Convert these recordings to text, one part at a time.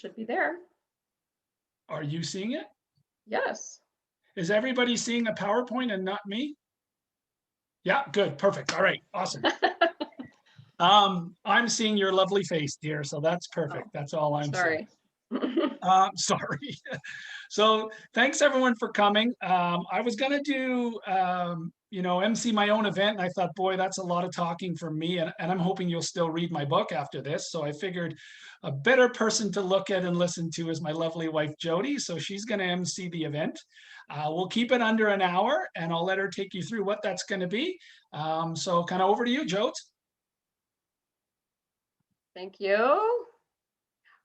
Should be there. Are you seeing it? Yes. Is everybody seeing a PowerPoint and not me? Yeah, good, perfect. All right, awesome. I'm seeing your lovely face, dear, so that's perfect. That's all I'm saying. Sorry. Sorry. So thanks everyone for coming. I was gonna do, MC my own event, and I thought, boy, that's a lot of talking for me, and I'm hoping you'll still read my book after this. So I figured a better person to look at and listen to is my lovely wife, Jody. So she's gonna MC the event. We'll keep it under an hour, and I'll let her take you through what that's gonna be. So kind of over to you, Jodes. Thank you.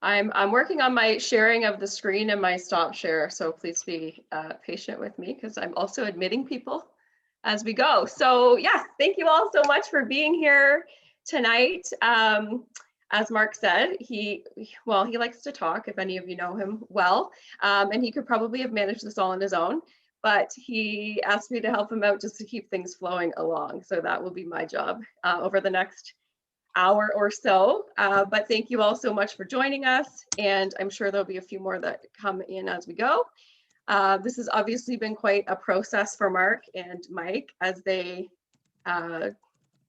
I'm working on my sharing of the screen and my stop share, so please be patient with me because I'm also admitting people as we go. So yeah, thank you all so much for being here tonight. As Mark said, he likes to talk, if any of you know him well, and he could probably have managed this all on his own, but he asked me to help him out just to keep things flowing along. So that will be my job over the next hour or so, but thank you all so much for joining us, and I'm sure there'll be a few more that come in as we go. This has obviously been quite a process for Mark and Mike as they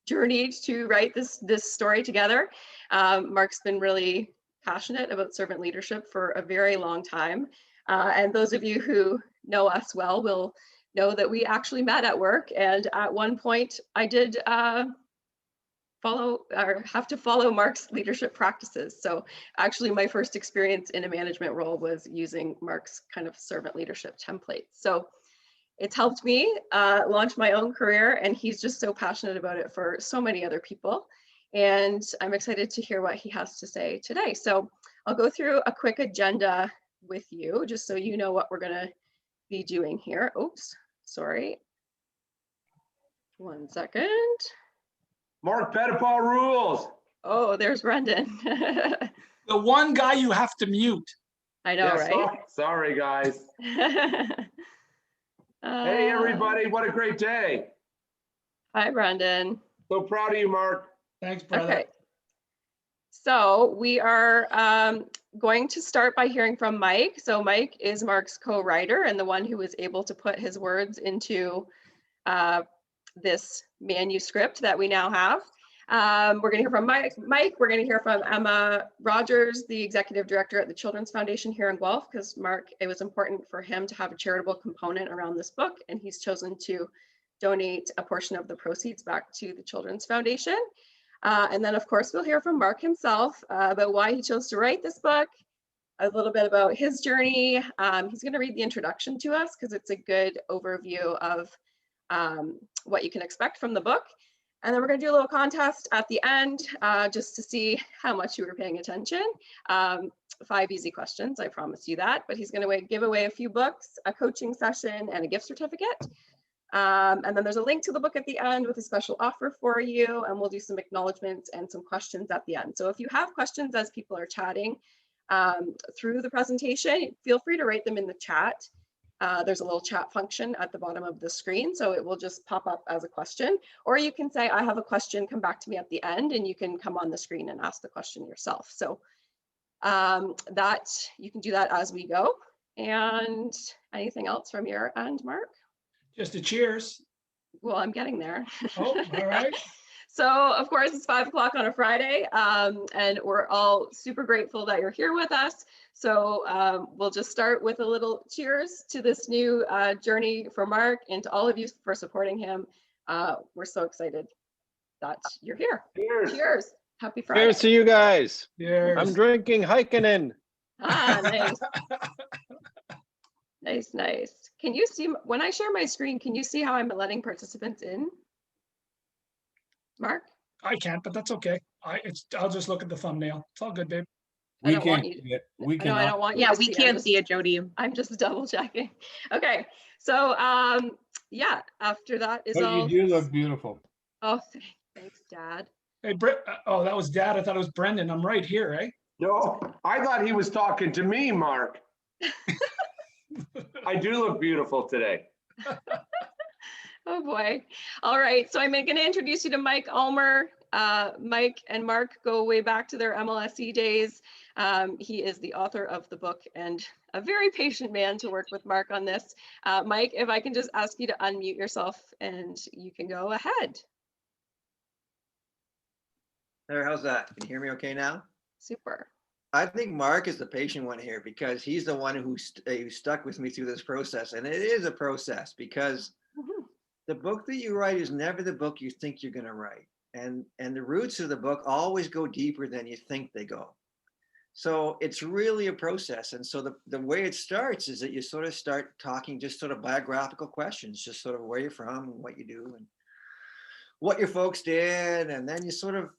journeyed to write this story together. Mark's been really passionate about servant leadership for a very long time, and those of you who know us well will know that we actually met at work, and at one point I did have to follow Mark's leadership practices. So actually my first experience in a management role was using Mark's kind of servant leadership template. So it's helped me launch my own career, and he's just so passionate about it for so many other people. And I'm excited to hear what he has to say today. So I'll go through a quick agenda with you, just so you know what we're gonna be doing here. Oops, sorry. 1 second. Marc Petitpas rules. Oh, there's Brendan. The one guy you have to mute. I know, right? Sorry, guys. Hey, everybody. What a great day. Hi, Brendan. So proud of you, Marc. Thanks, brother. Okay. So we are going to start by hearing from Mike. So Mike is Mark's co-writer and the one who was able to put his words into this manuscript that we now have. We're going to hear from Mike. We're going to hear from Emma Rogers, the executive director at the Children's Foundation here in Guelph, because Mark, it was important for him to have a charitable component around this book, and he's chosen to donate a portion of the proceeds back to the Children's Foundation. And then, of course, we'll hear from Mark himself about why he chose to write this book, a little bit about his journey. He's going to read the introduction to us because it's a good overview of what you can expect from the book. And then we're going to do a little contest at the end just to see how much you were paying attention. 5 easy questions, I promise you that. But he's going to give away a few books, a coaching session, and a gift certificate. And then there's a link to the book at the end with a special offer for you. And we'll do some acknowledgements and some questions at the end. So if you have questions as people are chatting through the presentation, feel free to write them in the chat. There's a little chat function at the bottom of the screen, so it will just pop up as a question. Or you can say, I have a question, come back to me at the end, and you can come on the screen and ask the question yourself. So that you can do that as we go. And anything else from your end, Mark? Just a cheers. Well, I'm getting there. Oh, all right. So of course it's 5 o'clock on a Friday, and we're all super grateful that you're here with us. So we'll just start with a little cheers to this new journey for Mark and to all of you for supporting him. We're so excited that you're here. Cheers. Cheers. Happy Friday. Cheers to you guys. Cheers. I'm drinking Heikkinen. Ah, nice. Nice, nice. Can you see, when I share my screen, can you see how I'm letting participants in? Mark? I can't, but that's okay. I'll just look at the thumbnail. It's all good, babe. I don't want you to- We No, cannot. I don't want you Yeah, to we see. can't see it, Jody. I'm just double checking. Okay, so yeah, after that is But all. you do look beautiful. Oh, thanks, Dad. Hey, oh, that was Dad. I thought it was Brendan. I'm right here, eh? No, I thought he was talking to me, Marc. I do look beautiful today. Oh boy. All right, so I'm going to introduce you to Mike Ulmer. Mike and Mark go way back to their MLSE days. He is the author of the book and a very patient man to work with Marc on this. Mike, if I can just ask you to unmute yourself and you can go ahead. There, how's that? Can you hear me okay now? Super. I think Marc is the patient one here because he's the one who stuck with me through this process. And it is a process because the book that you write is never the book you think you're going to write. And the roots of the book always go deeper than you think they go. So it's really a process. And so the way it starts is that you sort of start talking just sort of biographical questions, just sort of where you're from and what you do and what your folks did. And then you sort of,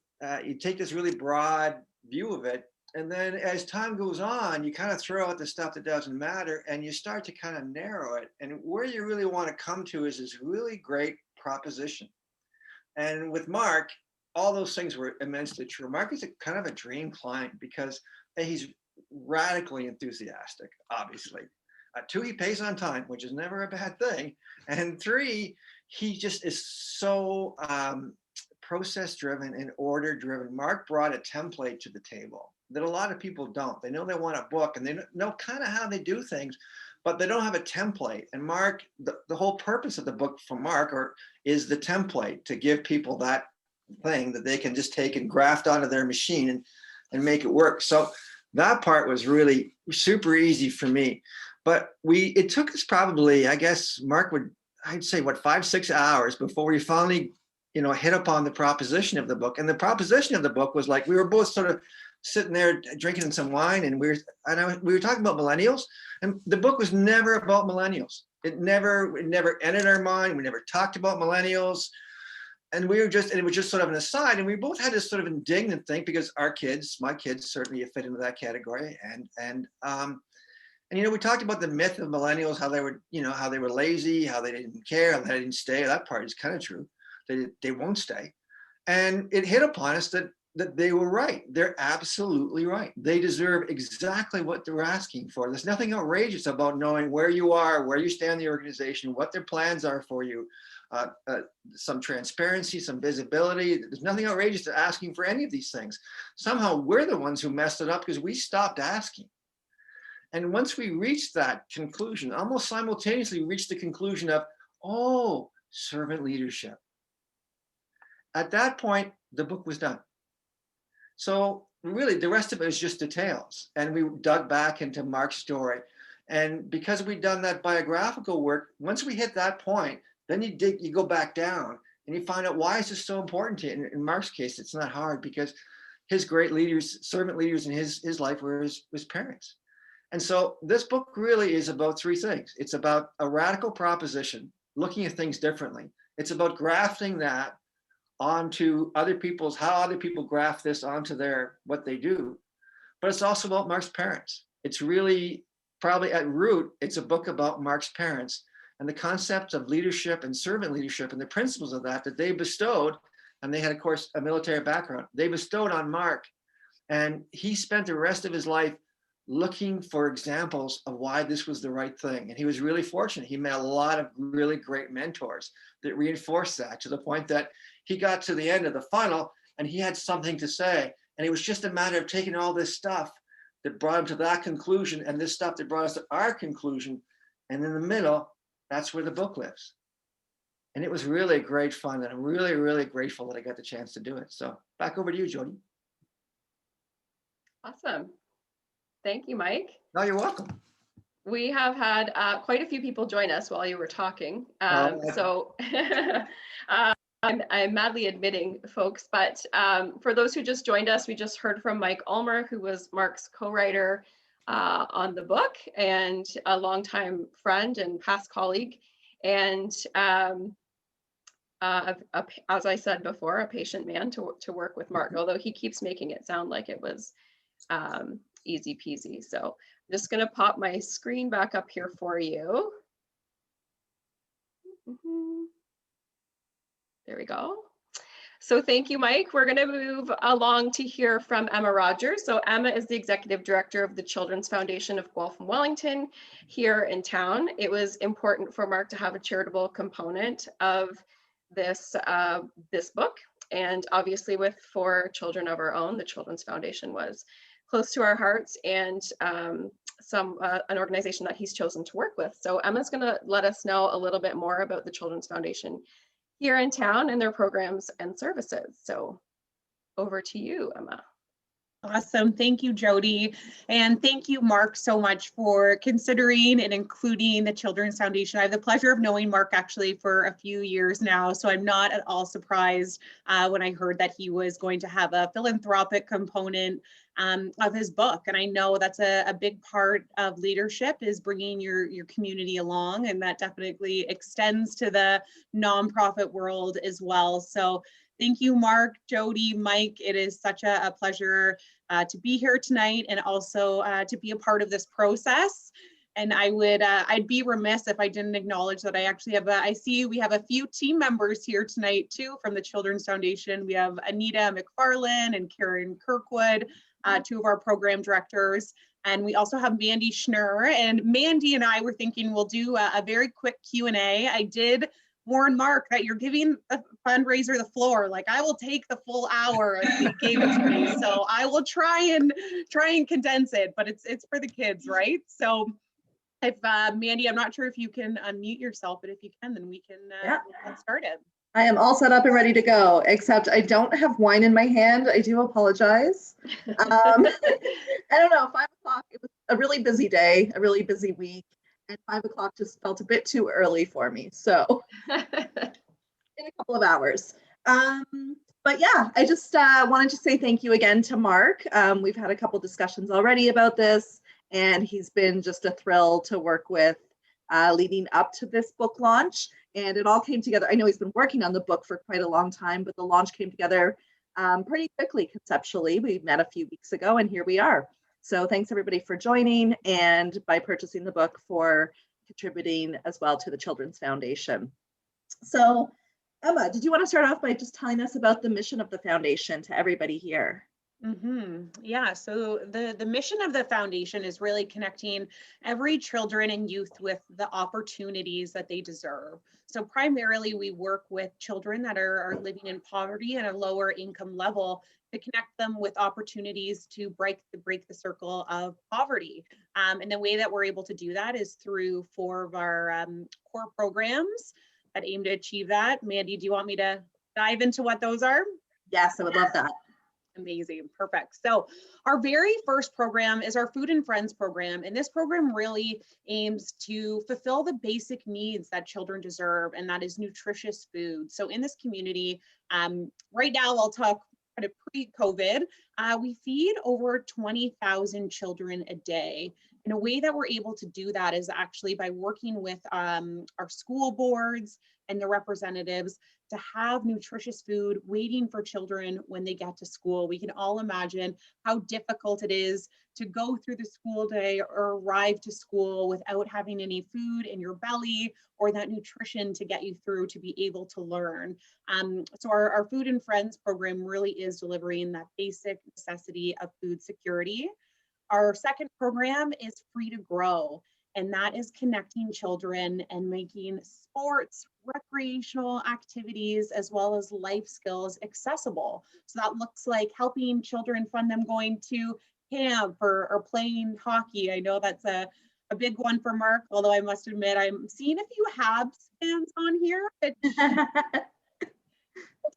you take this really broad view of it. And then as time goes on, you kind of throw out the stuff that doesn't matter and you start to kind of narrow it. And where you really want to come to is this really great proposition. And with Marc, all those things were immensely true. Marc is kind of a dream client because he's radically enthusiastic, obviously. 2, he pays on time, which is never a bad thing. And 3, he just is so process driven and order driven. Marc brought a template to the table that a lot of people don't. They know they want a book and they know kind of how they do things, but they don't have a template. And Marc, the whole purpose of the book for Marc is the template to give people that thing that they can just take and graft onto their machine and make it work. So that part was really super easy for me. But it took us probably, I guess, Marc I'd say what, 5-6 hours before we finally, hit upon the proposition of the book. And the proposition of the book was like, we were both sort of sitting there drinking some wine and we were talking about millennials, and the book was never about millennials. It never entered our mind. We never talked about millennials. And it was just sort of an aside. And we both had this sort of indignant thing because my kids certainly fit into that category. And we talked about the myth of millennials, how they were lazy, how they didn't care, how they didn't stay. That part is kind of true. They won't stay. And it hit upon us that they were right. They're absolutely right. They deserve exactly what they're asking for. There's nothing outrageous about knowing where you are, where you stand in the organization, what their plans are for you, some transparency, some visibility. There's nothing outrageous to asking for any of these things. Somehow we're the ones who messed it up because we stopped asking. And once we reached that conclusion, almost simultaneously reached the conclusion of, servant leadership. At that point, the book was done. So really, the rest of it is just details. And we dug back into Marc's story. And because we'd done that biographical work, once we hit that point, then you go back down and you find out, why is this so important to you? In Marc's case, it's not hard because his great leaders, servant leaders in his life were his parents. And so this book really is about 3 things. It's about a radical proposition, looking at things differently. It's about grafting that onto how other people graft this onto what they do. But it's also about Marc's parents. It's really probably at root, it's a book about Marc's parents and the concepts of leadership and servant leadership and the principles of that they bestowed. And they had, of course, a military background. They bestowed on Marc. And he spent the rest of his life looking for examples of why this was the right thing. And he was really fortunate. He met a lot of really great mentors that reinforced that, to the point that he got to the end of the funnel and he had something to say. And it was just a matter of taking all this stuff that brought him to that conclusion and this stuff that brought us to our conclusion. And in the middle, that's where the book lives. And it was really great fun. And I'm really, really grateful that I got the chance to do it. So back over to you, Jody. Awesome. Thank you, Mike. No, you're welcome. We have had quite a few people join us while you were talking. So I'm madly admitting, folks, but for those who just joined us, we just heard from Mike Ulmer, who was Marc's co-writer on the book and a longtime friend and past colleague. And as I said before, a patient man to work with Marc, although he keeps making it sound like it was easy peasy. So I'm just going to pop my screen back up here for you. There we go. So thank you, Mike. We're going to move along to hear from Emma Rogers. So Emma is the Executive Director of the Children's Foundation of Guelph and Wellington here in town. It was important for Marc to have a charitable component of this book. And obviously for children of our own, the Children's Foundation was close to our hearts, and an organization that he's chosen to work with. So Emma's going to let us know a little bit more about the Children's Foundation here in town and their programs and services. So over to you, Emma. Awesome. Thank you, Jody. And thank you, Mark, so much for considering and including the Children's Foundation. I have the pleasure of knowing Mark actually for a few years now, so I'm not at all surprised when I heard that he was going to have a philanthropic component of his book. And I know that's a big part of leadership, is bringing your community along, and that definitely extends to the nonprofit world as well. So thank you, Mark, Jody, Mike. It is such a pleasure to be here tonight, and also to be a part of this process. And I'd be remiss if I didn't acknowledge that I actually have I see we have a few team members here tonight too from the Children's Foundation. We have Anita McFarlane and Karen Kirkwood, two of our program directors. And we also have Mandy Schnurr. And Mandy and I were thinking we'll do a very quick Q&A. I did warn Mark that you're giving the fundraiser the floor. Like, I will take the full hour if you gave it to me. So I will try and condense it, but it's for the kids, right? So if Mandy, I'm not sure if you can unmute yourself, but if you can, then we can get started. I am all set up and ready to go, except I don't have wine in my hand. I do apologize. I don't know, 5 o'clock, it was a really busy day, a really busy week, and 5 o'clock just felt a bit too early for me. So in a couple of hours. But yeah, I just wanted to say thank you again to Mark. We've had a couple discussions already about this, and he's been just a thrill to work with leading up to this book launch. And it all came together. I know he's been working on the book for quite a long time, but the launch came together pretty quickly conceptually. We met a few weeks ago, and here we are. So thanks everybody for joining, and by purchasing the book, for contributing as well to the Children's Foundation. So Emma, did you want to start off by just telling us about the mission of the foundation to everybody here? Yeah, so the mission of the foundation is really connecting every children and youth with the opportunities that they deserve. So primarily we work with children that are living in poverty and a lower income level, to connect them with opportunities to break the circle of poverty. And the way that we're able to do that is through 4 of our core programs that aim to achieve that. Mandy, do you want me to dive into what those are? Yes, I would love that. Amazing, perfect. So our very first program is our Food and Friends program. And this program really aims to fulfill the basic needs that children deserve, and that is nutritious food. So in this community, right now, I'll talk kind of pre-COVID, we feed over 20,000 children a day. And a way that we're able to do that is actually by working with our school boards and the representatives to have nutritious food waiting for children when they get to school. We can all imagine how difficult it is to go through the school day or arrive to school without having any food in your belly or that nutrition to get you through to be able to learn. So our Food and Friends program really is delivering that basic necessity of food security. Our second program is Free to Grow, and that is connecting children and making sports, recreational activities, as well as life skills accessible. So that looks like helping children fund them going to camp or playing hockey. I know that's a big one for Mark, although I must admit I'm seeing a few Habs fans on here.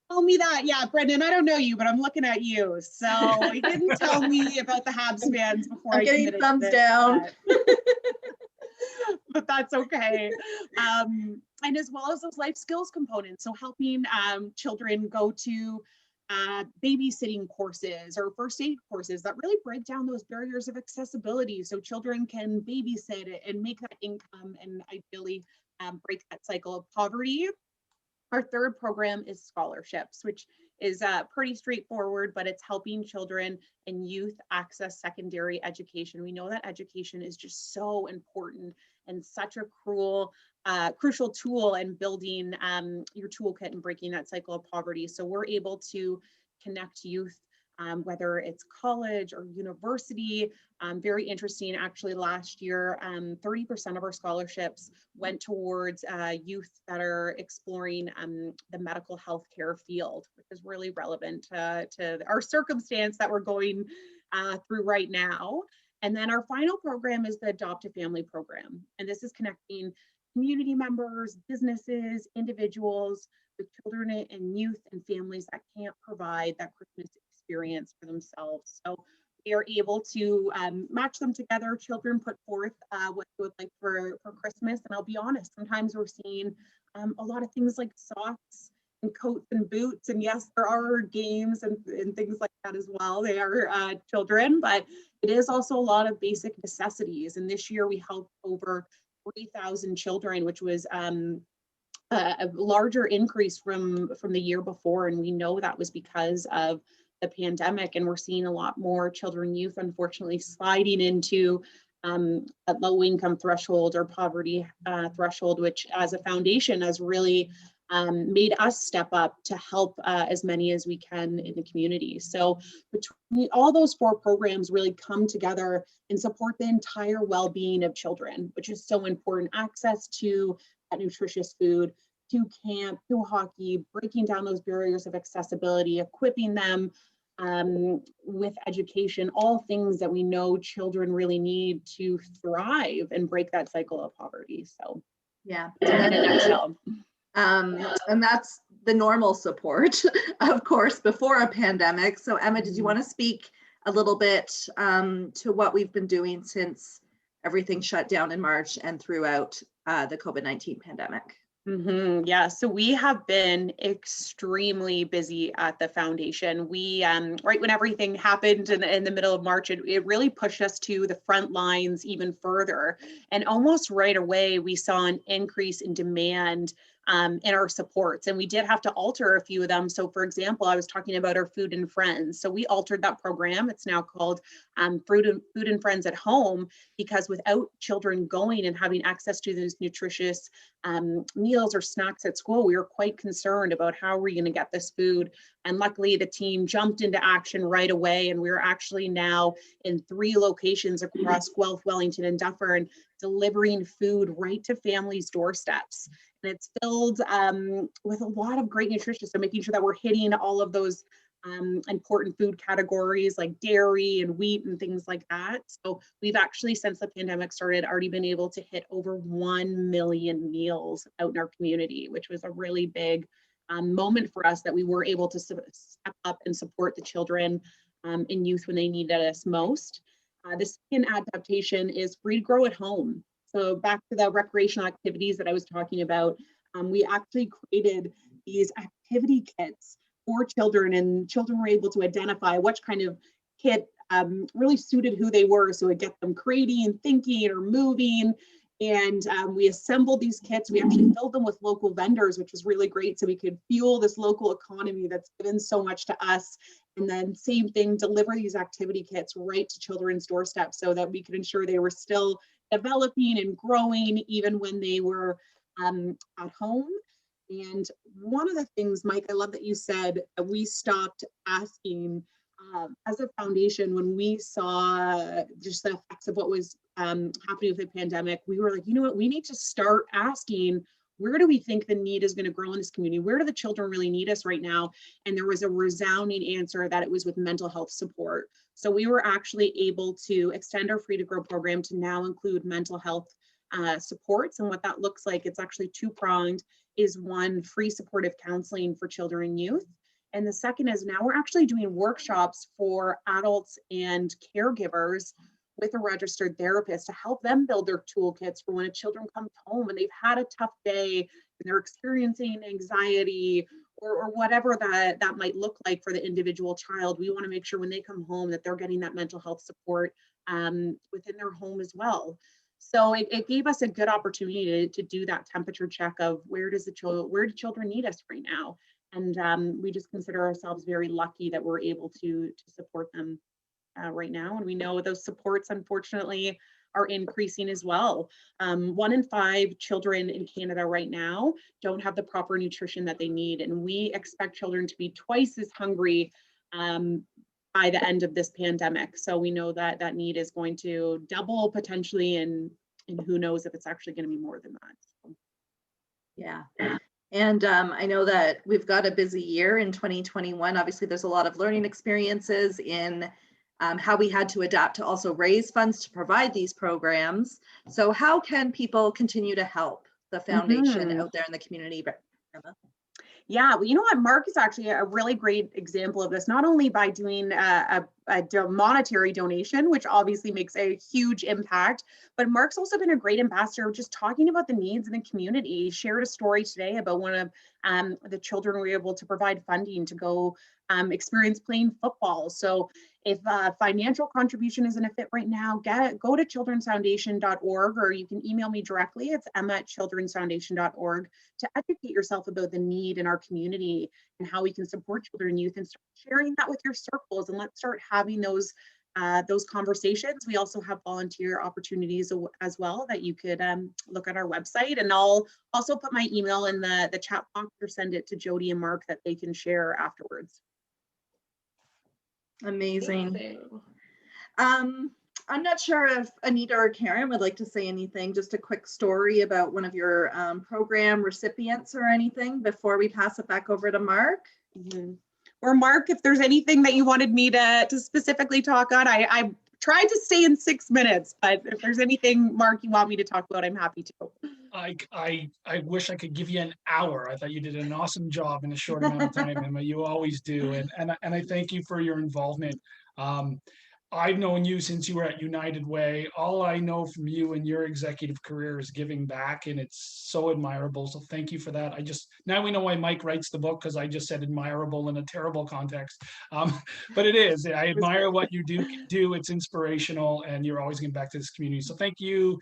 Tell me that. Yeah, Brendan, I don't know you, but I'm looking at you. So you didn't tell me about the Habs fans before. I'm getting thumbs down. But that's okay. And as well as those life skills components. So helping children go to babysitting courses or first aid courses that really break down those barriers of accessibility, so children can babysit it and make that income and ideally break that cycle of poverty. Our third program is scholarships, which is pretty straightforward, but it's helping children and youth access secondary education. We know that education is just so important and such a crucial tool in building your toolkit and breaking that cycle of poverty. So we're able to connect youth, whether it's college or university. Very interesting, actually last year, 30% of our scholarships went towards youth that are exploring the medical healthcare field, which is really relevant to our circumstance that we're going through right now. And then our final program is the Adopt a Family program. And this is connecting community members, businesses, individuals with children and youth and families that can't provide that Christmas experience for themselves. So we are able to match them together. Children put forth what they would like for Christmas. And I'll be honest, sometimes we're seeing a lot of things like socks and coats and boots. And yes, there are games and things like that as well. They are children, but it is also a lot of basic necessities. And this year we helped over 3,000 children, which was a larger increase from the year before. And we know that was because of the pandemic, and we're seeing a lot more children and youth, unfortunately, sliding into a low income threshold or poverty threshold, which as a foundation has really made us step up to help as many as we can in the community. So between all those 4 programs really come together and support the entire well-being of children, which is so important. Access to that nutritious food, to camp, to hockey, breaking down those barriers of accessibility, equipping them with education, all things that we know children really need to thrive and break that cycle of poverty. So Yeah. in a nutshell. And that's the normal support, of course, before a pandemic. So Emma, did you want to speak a little bit to what we've been doing since everything shut down in March and throughout the COVID-19 pandemic? Yeah, so we have been extremely busy at the foundation. We, right when everything happened in the middle of March, it really pushed us to the front lines even further. And almost right away, we saw an increase in demand in our supports, and we did have to alter a few of them. So for example, I was talking about our Food and Friends. So we altered that program. It's now called Food and Friends at Home, because without children going and having access to those nutritious meals or snacks at school, we were quite concerned about how we're going to get this food. And luckily the team jumped into action right away. And we're actually now in 3 locations across Guelph, Wellington, and Dufferin, delivering food right to families' doorsteps. And it's filled with a lot of great nutrition. So making sure that we're hitting all of those important food categories like dairy and wheat and things like that. So we've actually, since the pandemic started, already been able to hit over 1 million meals out in our community, which was a really big moment for us, that we were able to step up and support the children and youth when they needed us most. The second adaptation is free to grow at home. So back to the recreational activities that I was talking about, we actually created these activity kits for children, and children were able to identify which kind of kit really suited who they were. So it get them creating and thinking or moving. And we assembled these kits. We actually filled them with local vendors, which was really great. So we could fuel this local economy that's given so much to us. And then same thing, deliver these activity kits right to children's doorsteps so that we could ensure they were still developing and growing even when they were at home. And one of the things, Mike, I love that you said that we stopped asking as a foundation when we saw just the effects of what was happening with the pandemic. We were like, you know what, we need to start asking, where do we think the need is going to grow in this community? Where do the children really need us right now? And there was a resounding answer that it was with mental health support. So we were actually able to extend our Free to Grow program to now include mental health supports. And what that looks like, it's actually 2-pronged, is 1, free supportive counseling for children and youth. And the second is now we're actually doing workshops for adults and caregivers with a registered therapist to help them build their toolkits for when a children comes home and they've had a tough day and they're experiencing anxiety or whatever that might look like for the individual child. We want to make sure when they come home that they're getting that mental health support within their home as well. So it gave us a good opportunity to do that temperature check of where do children need us right now. And we just consider ourselves very lucky that we're able to support them right now. And we know those supports, unfortunately, are increasing as well. 1 in 5 children in Canada right now don't have the proper nutrition that they need. And we expect children to be twice as hungry by the end of this pandemic. So we know that that need is going to double potentially, and who knows if it's actually going to be more than that. So. Yeah. And I know that we've got a busy year in 2021. Obviously, there's a lot of learning experiences in how we had to adapt to also raise funds to provide these programs. So how can people continue to help the foundation out there in the community? Emma? Yeah, well, you know what? Marc is actually a really great example of this, not only by doing a monetary donation, which obviously makes a huge impact, but Marc's also been a great ambassador of just talking about the needs in the community. He shared a story today about one of the children were able to provide funding to go experience playing football. So if financial contribution isn't a fit right now, go to childrensfoundation.org, or you can email me directly. It's emma@childrensfoundation.org to educate yourself about the need in our community and how we can support children and youth, and start sharing that with your circles, and let's start having those conversations. We also have volunteer opportunities as well that you could look at our website, and I'll also put my email in the chat box or send it to Jody and Marc that they can share afterwards. Amazing. I'm not sure if Anita or Karen would like to say anything, just a quick story about one of your program recipients or anything before we pass it back over to Marc. Or Marc, if there's anything that you wanted me to specifically talk on, I tried to stay in 6 minutes, but if there's anything, Marc, you want me to talk about, I'm happy to. I wish I could give you an hour. I thought you did an awesome job in a short amount of time, Emma. You always do, and I thank you for your involvement. I've known you since you were at United Way. All I know from you and your executive career is giving back, and it's so admirable. So thank you for that. Now we know why Mike writes the book, because I just said admirable in a terrible context. But it is. I admire what you do. It's inspirational, and you're always giving back to this community. So thank you,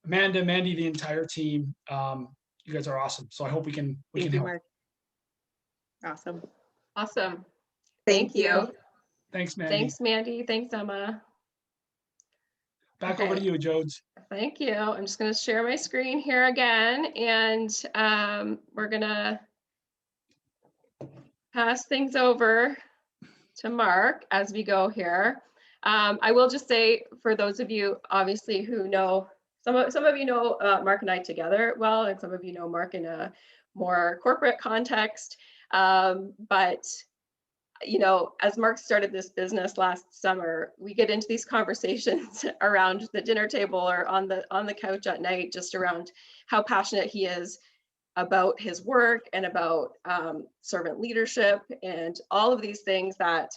Amanda, Mandy, the entire team. You guys are awesome. So I hope we can Thank you, help. Marc. Awesome. Awesome. Thank you. Thanks, Mandy. Thanks, Mandy. Thanks, Emma. Back over to you, Jodes. Thank you. I'm just going to share my screen here again, and we're going to pass things over to Marc as we go here. I will just say, for those of you obviously who know, some of you know Marc and I together well, and some of you know Marc in a more corporate context, but you know, as Marc started this business last summer, we get into these conversations around the dinner table or on the couch at night, just around how passionate he is about his work and about servant leadership and all of these things that,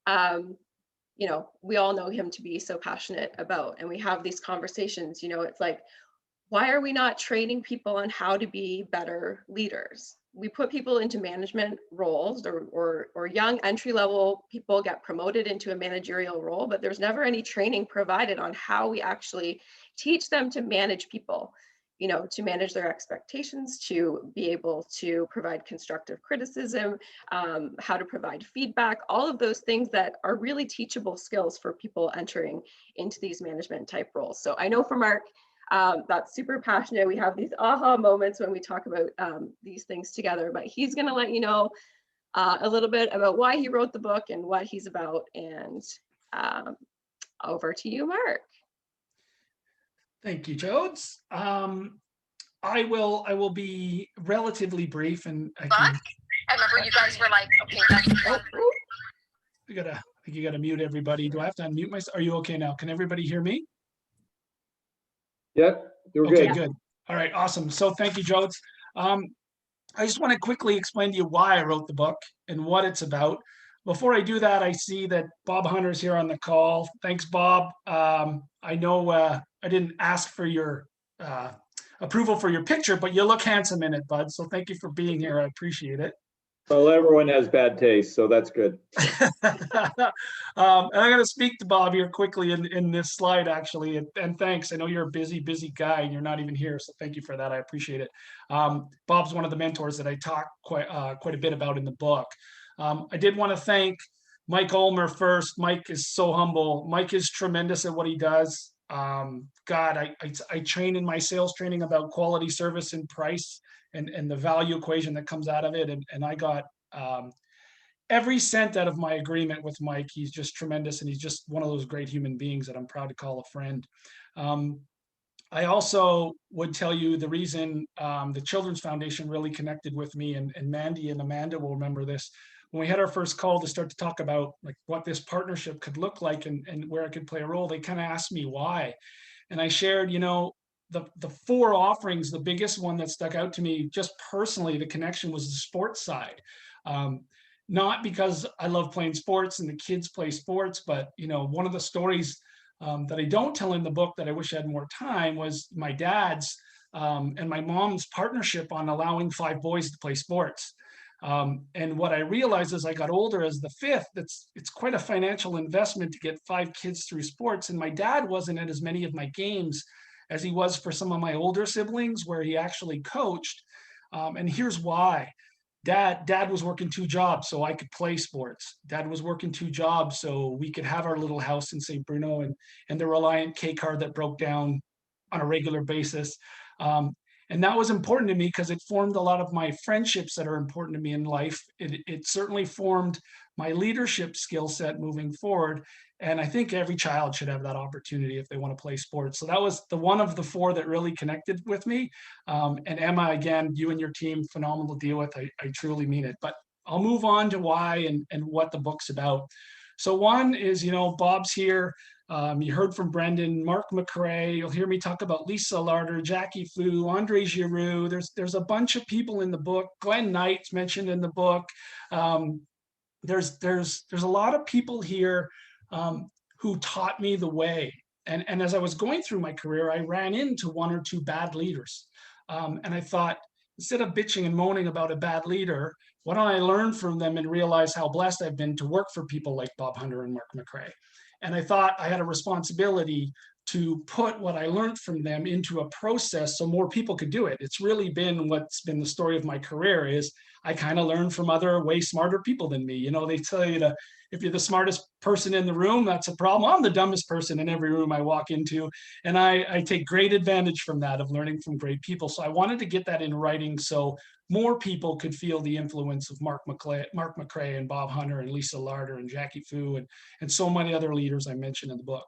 you know, we all know him to be so passionate about. And we have these conversations, you know, it's like, why are we not training people on how to be better leaders? We put people into management roles, or young entry-level people get promoted into a managerial role, but there's never any training provided on how we actually teach them to manage people, you know, to manage their expectations, to be able to provide constructive criticism, how to provide feedback, all of those things that are really teachable skills for people entering into these management type roles. So I know for Marc, that's super passionate. We have these aha moments when we talk about these things together, but he's going to let you know a little bit about why he wrote the book and what he's about. And over to you, Marc. Thank you, Jodes. I will be relatively brief, and I remember you guys were like, okay, that's I think you gotta mute everybody. Do I have to unmute myself? Are you okay now? Can everybody hear me? Yep, you're Okay, good. good. All right, awesome. So thank you, Jodes. I just want to quickly explain to you why I wrote the book and what it's about. Before I do that, I see that Bob Hunter's here on the call. Thanks, Bob. I know I didn't ask for your approval for your picture, but you look handsome in it, bud. So thank you for being here. I appreciate it. Well, everyone has bad taste, so that's good. And I'm going to speak to Bob here quickly in this slide, actually. And thanks. I know you're a busy guy and you're not even here. So thank you for that. I appreciate it. Bob's one of the mentors that I talk quite a bit about in the book. I did want to thank Mike Ulmer first. Mike is so humble. Mike is tremendous at what he does. God, I train in my sales training about quality, service, and price, and the value equation that comes out of it. And I got every cent out of my agreement with Mike. He's just tremendous, and he's just one of those great human beings that I'm proud to call a friend. I also would tell you the reason the Children's Foundation really connected with me, and Mandy and Amanda will remember this, when we had our first call to start to talk about like what this partnership could look like and where I could play a role, they kind of asked me why. And I shared, the 4 offerings, the biggest one that stuck out to me just personally, the connection was the sports side. Not because I love playing sports and the kids play sports, but one of the stories that I don't tell in the book that I wish I had more time was my dad's and my mom's partnership on allowing 5 boys to play sports. And what I realized as I got older, as the 5th, it's quite a financial investment to get 5 kids through sports. And my dad wasn't at as many of my games as he was for some of my older siblings, where he actually coached. And here's why. Dad was working 2 jobs so I could play sports. Dad was working 2 jobs so we could have our little house in St. Bruno and the Reliant K car that broke down on a regular basis. And that was important to me because it formed a lot of my friendships that are important to me in life. It certainly formed my leadership skill set moving forward. And I think every child should have that opportunity if they want to play sports. So that was the one of the 4 that really connected with me. And Emma, again, you and your team, phenomenal to deal with. I truly mean it. But I'll move on to why and what the book's about. So one is, Bob's here. You heard from Brendan, Marc McCrae. You'll hear me talk about Lisa Larder, Jackie Fu, Andre Giroux. There's a bunch of people in the book. Glenn Knight's mentioned in the book. There's a lot of people here who taught me the way. And as I was going through my career, I ran into 1 or 2 bad leaders. And I thought, instead of bitching and moaning about a bad leader, why don't I learn from them and realize how blessed I've been to work for people like Bob Hunter and Marc McCrae. And I thought I had a responsibility to put what I learned from them into a process so more people could do it. It's really been what's been the story of my career is I kind of learned from other way smarter people than me. They tell you to, if you're the smartest person in the room, that's a problem. I'm the dumbest person in every room I walk into. And I take great advantage from that, of learning from great people. So I wanted to get that in writing so more people could feel the influence of Marc McCrae and Bob Hunter and Lisa Larder and Jackie Fu and so many other leaders I mentioned in the book.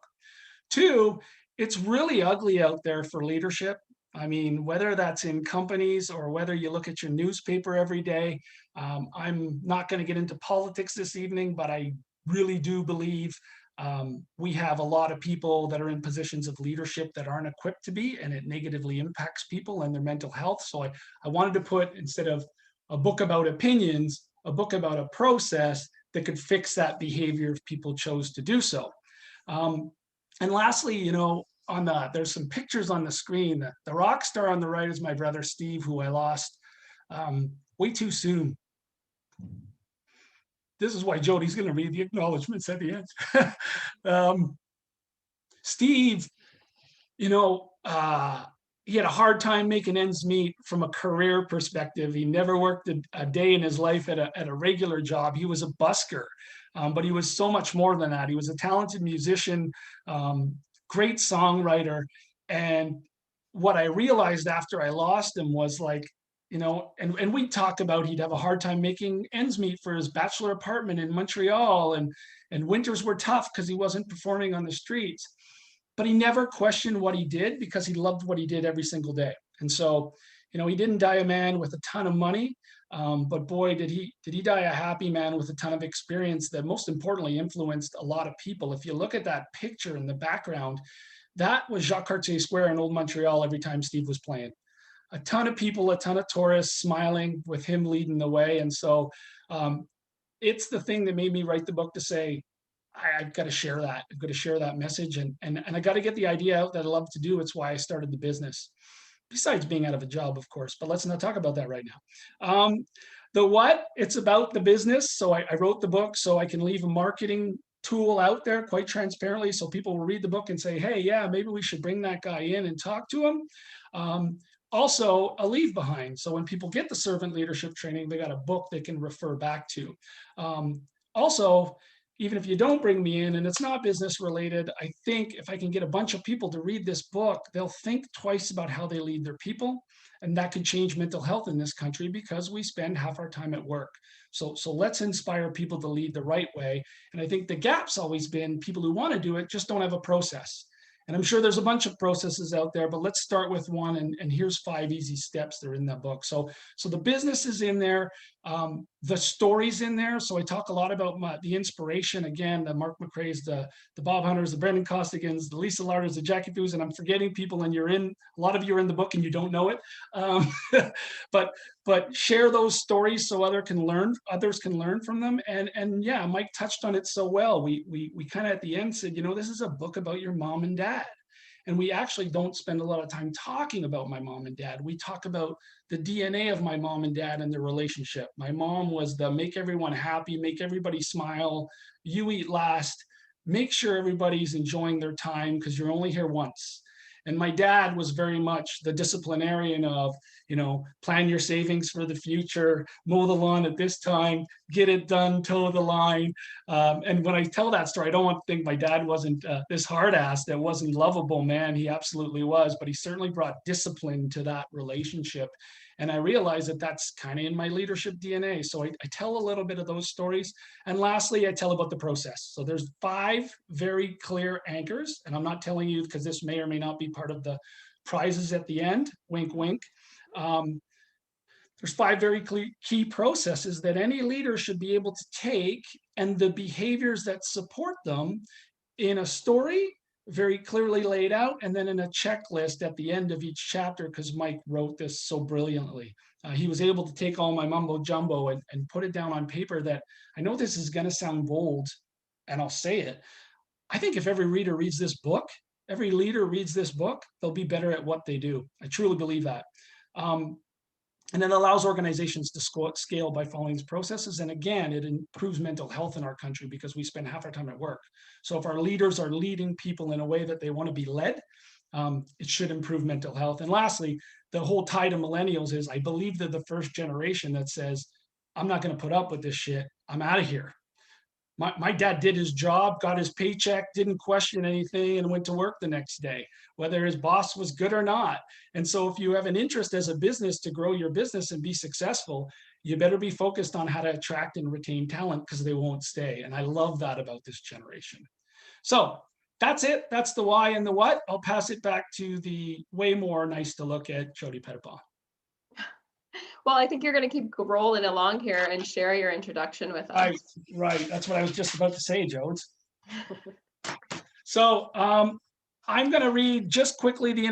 2, it's really ugly out there for leadership. I mean, whether that's in companies or whether you look at your newspaper every day. I'm not going to get into politics this evening, but I really do believe we have a lot of people that are in positions of leadership that aren't equipped to be, and it negatively impacts people and their mental health. So I wanted to put, instead of a book about opinions, a book about a process that could fix that behavior if people chose to do so. And lastly, there's some pictures on the screen. The rock star on the right is my brother Steve, who I lost way too soon. This is why Jody's going to read the acknowledgements at the end. Steve, he had a hard time making ends meet from a career perspective. He never worked a day in his life at a regular job. He was a busker, but he was so much more than that. He was a talented musician, great songwriter. And what I realized after I lost him was and we talked about he'd have a hard time making ends meet for his bachelor apartment in Montreal, and winters were tough because he wasn't performing on the streets. But he never questioned what he did because he loved what he did every single day. And so, he didn't die a man with a ton of money, but boy, did he die a happy man with a ton of experience that most importantly influenced a lot of people. If you look at that picture in the background, that was Jacques Cartier Square in Old Montreal every time Steve was playing. A ton of people, a ton of tourists smiling with him leading the way. And so it's the thing that made me write the book, to say, I've got to share that. I've got to share that message. And I got to get the idea out that I love to do. It's why I started the business. Besides being out of a job, of course, but let's not talk about that right now. The what, it's about the business. So I wrote the book so I can leave a marketing tool out there quite transparently, so people will read the book and say, hey, yeah, maybe we should bring that guy in and talk to him. Also, a leave behind. So when people get the servant leadership training, they got a book they can refer back to. Also, even if you don't bring me in and it's not business related, I think if I can get a bunch of people to read this book, they'll think twice about how they lead their people. And that could change mental health in this country because we spend half our time at work. So let's inspire people to lead the right way. And I think the gap's always been people who want to do it just don't have a process. And I'm sure there's a bunch of processes out there, but let's start with one. And here's 5 easy steps that are in that book. So the business is in there. the stories in there. So I talk a lot about the inspiration, again, the Marc McRae's, the Bob Hunters, the Brendan Costigans, the Lisa Larders, the Jackie Thews, and I'm forgetting people, and a lot of you are in the book and you don't know it. But share those stories so others can learn from them. And yeah, Mike touched on it so well. We kind of at the end said, this is a book about your mom and dad. And we actually don't spend a lot of time talking about my mom and dad. We talk about the DNA of my mom and dad and their relationship. My mom was the make everyone happy, make everybody smile, you eat last, make sure everybody's enjoying their time because you're only here once. And my dad was very much the disciplinarian of, plan your savings for the future, mow the lawn at this time, get it done, toe the line. And when I tell that story, I don't want to think my dad wasn't this hard ass that wasn't lovable, man. He absolutely was, but he certainly brought discipline to that relationship. And I realized that that's kind of in my leadership DNA. So I tell a little bit of those stories. And lastly, I tell about the process. So there's 5 very clear anchors. And I'm not telling you because this may or may not be part of the prizes at the end, wink, wink. There's 5 very key processes that any leader should be able to take, and the behaviors that support them in a story very clearly laid out, and then in a checklist at the end of each chapter, because Mike wrote this so brilliantly. He was able to take all my mumbo jumbo and put it down on paper that, I know this is going to sound bold, and I'll say it. I think if every reader reads this book, every leader reads this book, they'll be better at what they do. I truly believe that. And it allows organizations to scale by following these processes. And again, it improves mental health in our country because we spend half our time at work. So if our leaders are leading people in a way that they want to be led, it should improve mental health. And lastly, the whole tie to millennials is I believe they're the first generation that says, I'm not going to put up with this shit. I'm out of here. My dad did his job, got his paycheck, didn't question anything, and went to work the next day, whether his boss was good or not. And so if you have an interest as a business to grow your business and be successful, you better be focused on how to attract and retain talent because they won't stay. And I love that about this generation. So that's it. That's the why and the what. I'll pass it back to the way more nice to look at Jody Petitpas. Well, I think you're going to keep rolling along here and share your introduction with us. Right. That's what I was just about to say, Jones. So I'm going to read just quickly the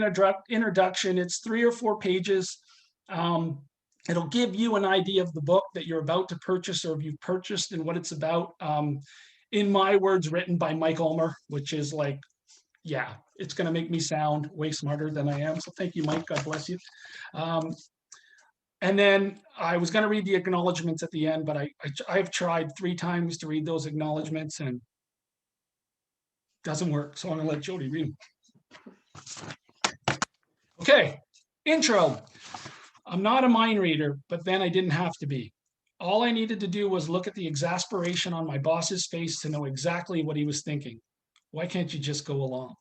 introduction. It's 3 or 4 pages. It'll give you an idea of the book that you're about to purchase or you've purchased and what it's about. In my words, written by Mike Ulmer, which is like, yeah, it's going to make me sound way smarter than I am. So thank you, Mike. God bless you. And then I was going to read the acknowledgements at the end, but I've tried 3 times to read those acknowledgements and it doesn't work. So I'm going to let Jody read them. Okay, intro. I'm not a mind reader, but then I didn't have to be. All I needed to do was look at the exasperation on my boss's face to know exactly what he was thinking. Why can't you just go along?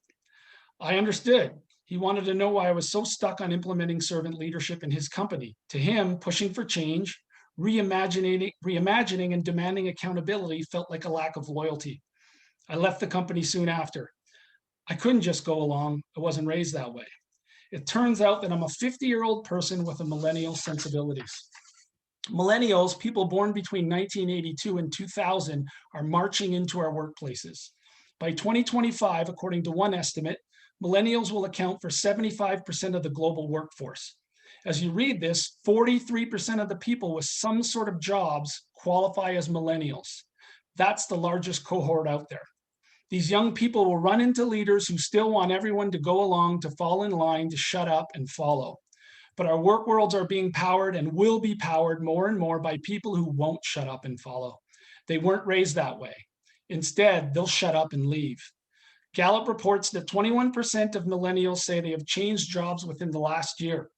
I understood. He wanted to know why I was so stuck on implementing servant leadership in his company. To him, pushing for change, reimagining and demanding accountability felt like a lack of loyalty. I left the company soon after. I couldn't just go along. I wasn't raised that way. It turns out that I'm a 50-year-old person with a millennial sensibilities. Millennials, people born between 1982 and 2000, are marching into our workplaces. By 2025, according to one estimate, millennials will account for 75% of the global workforce. As you read this, 43% of the people with some sort of jobs qualify as millennials. That's the largest cohort out there. These young people will run into leaders who still want everyone to go along, to fall in line, to shut up and follow. But our work worlds are being powered and will be powered more and more by people who won't shut up and follow. They weren't raised that way. Instead, they'll shut up and leave. Gallup reports that 21% of millennials say they have changed jobs within the last year.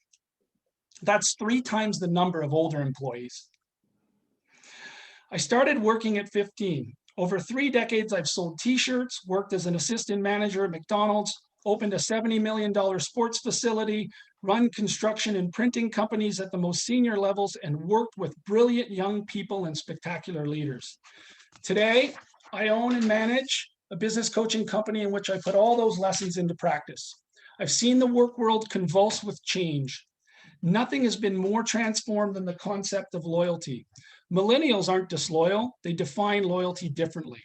That's 3 times the number of older employees. I started working at 15. Over 3 decades, I've sold t-shirts, worked as an assistant manager at McDonald's, opened a $70 million sports facility, run construction and printing companies at the most senior levels, and worked with brilliant young people and spectacular leaders. Today, I own and manage a business coaching company in which I put all those lessons into practice. I've seen the work world convulse with change. Nothing has been more transformed than the concept of loyalty. Millennials aren't disloyal. They define loyalty differently.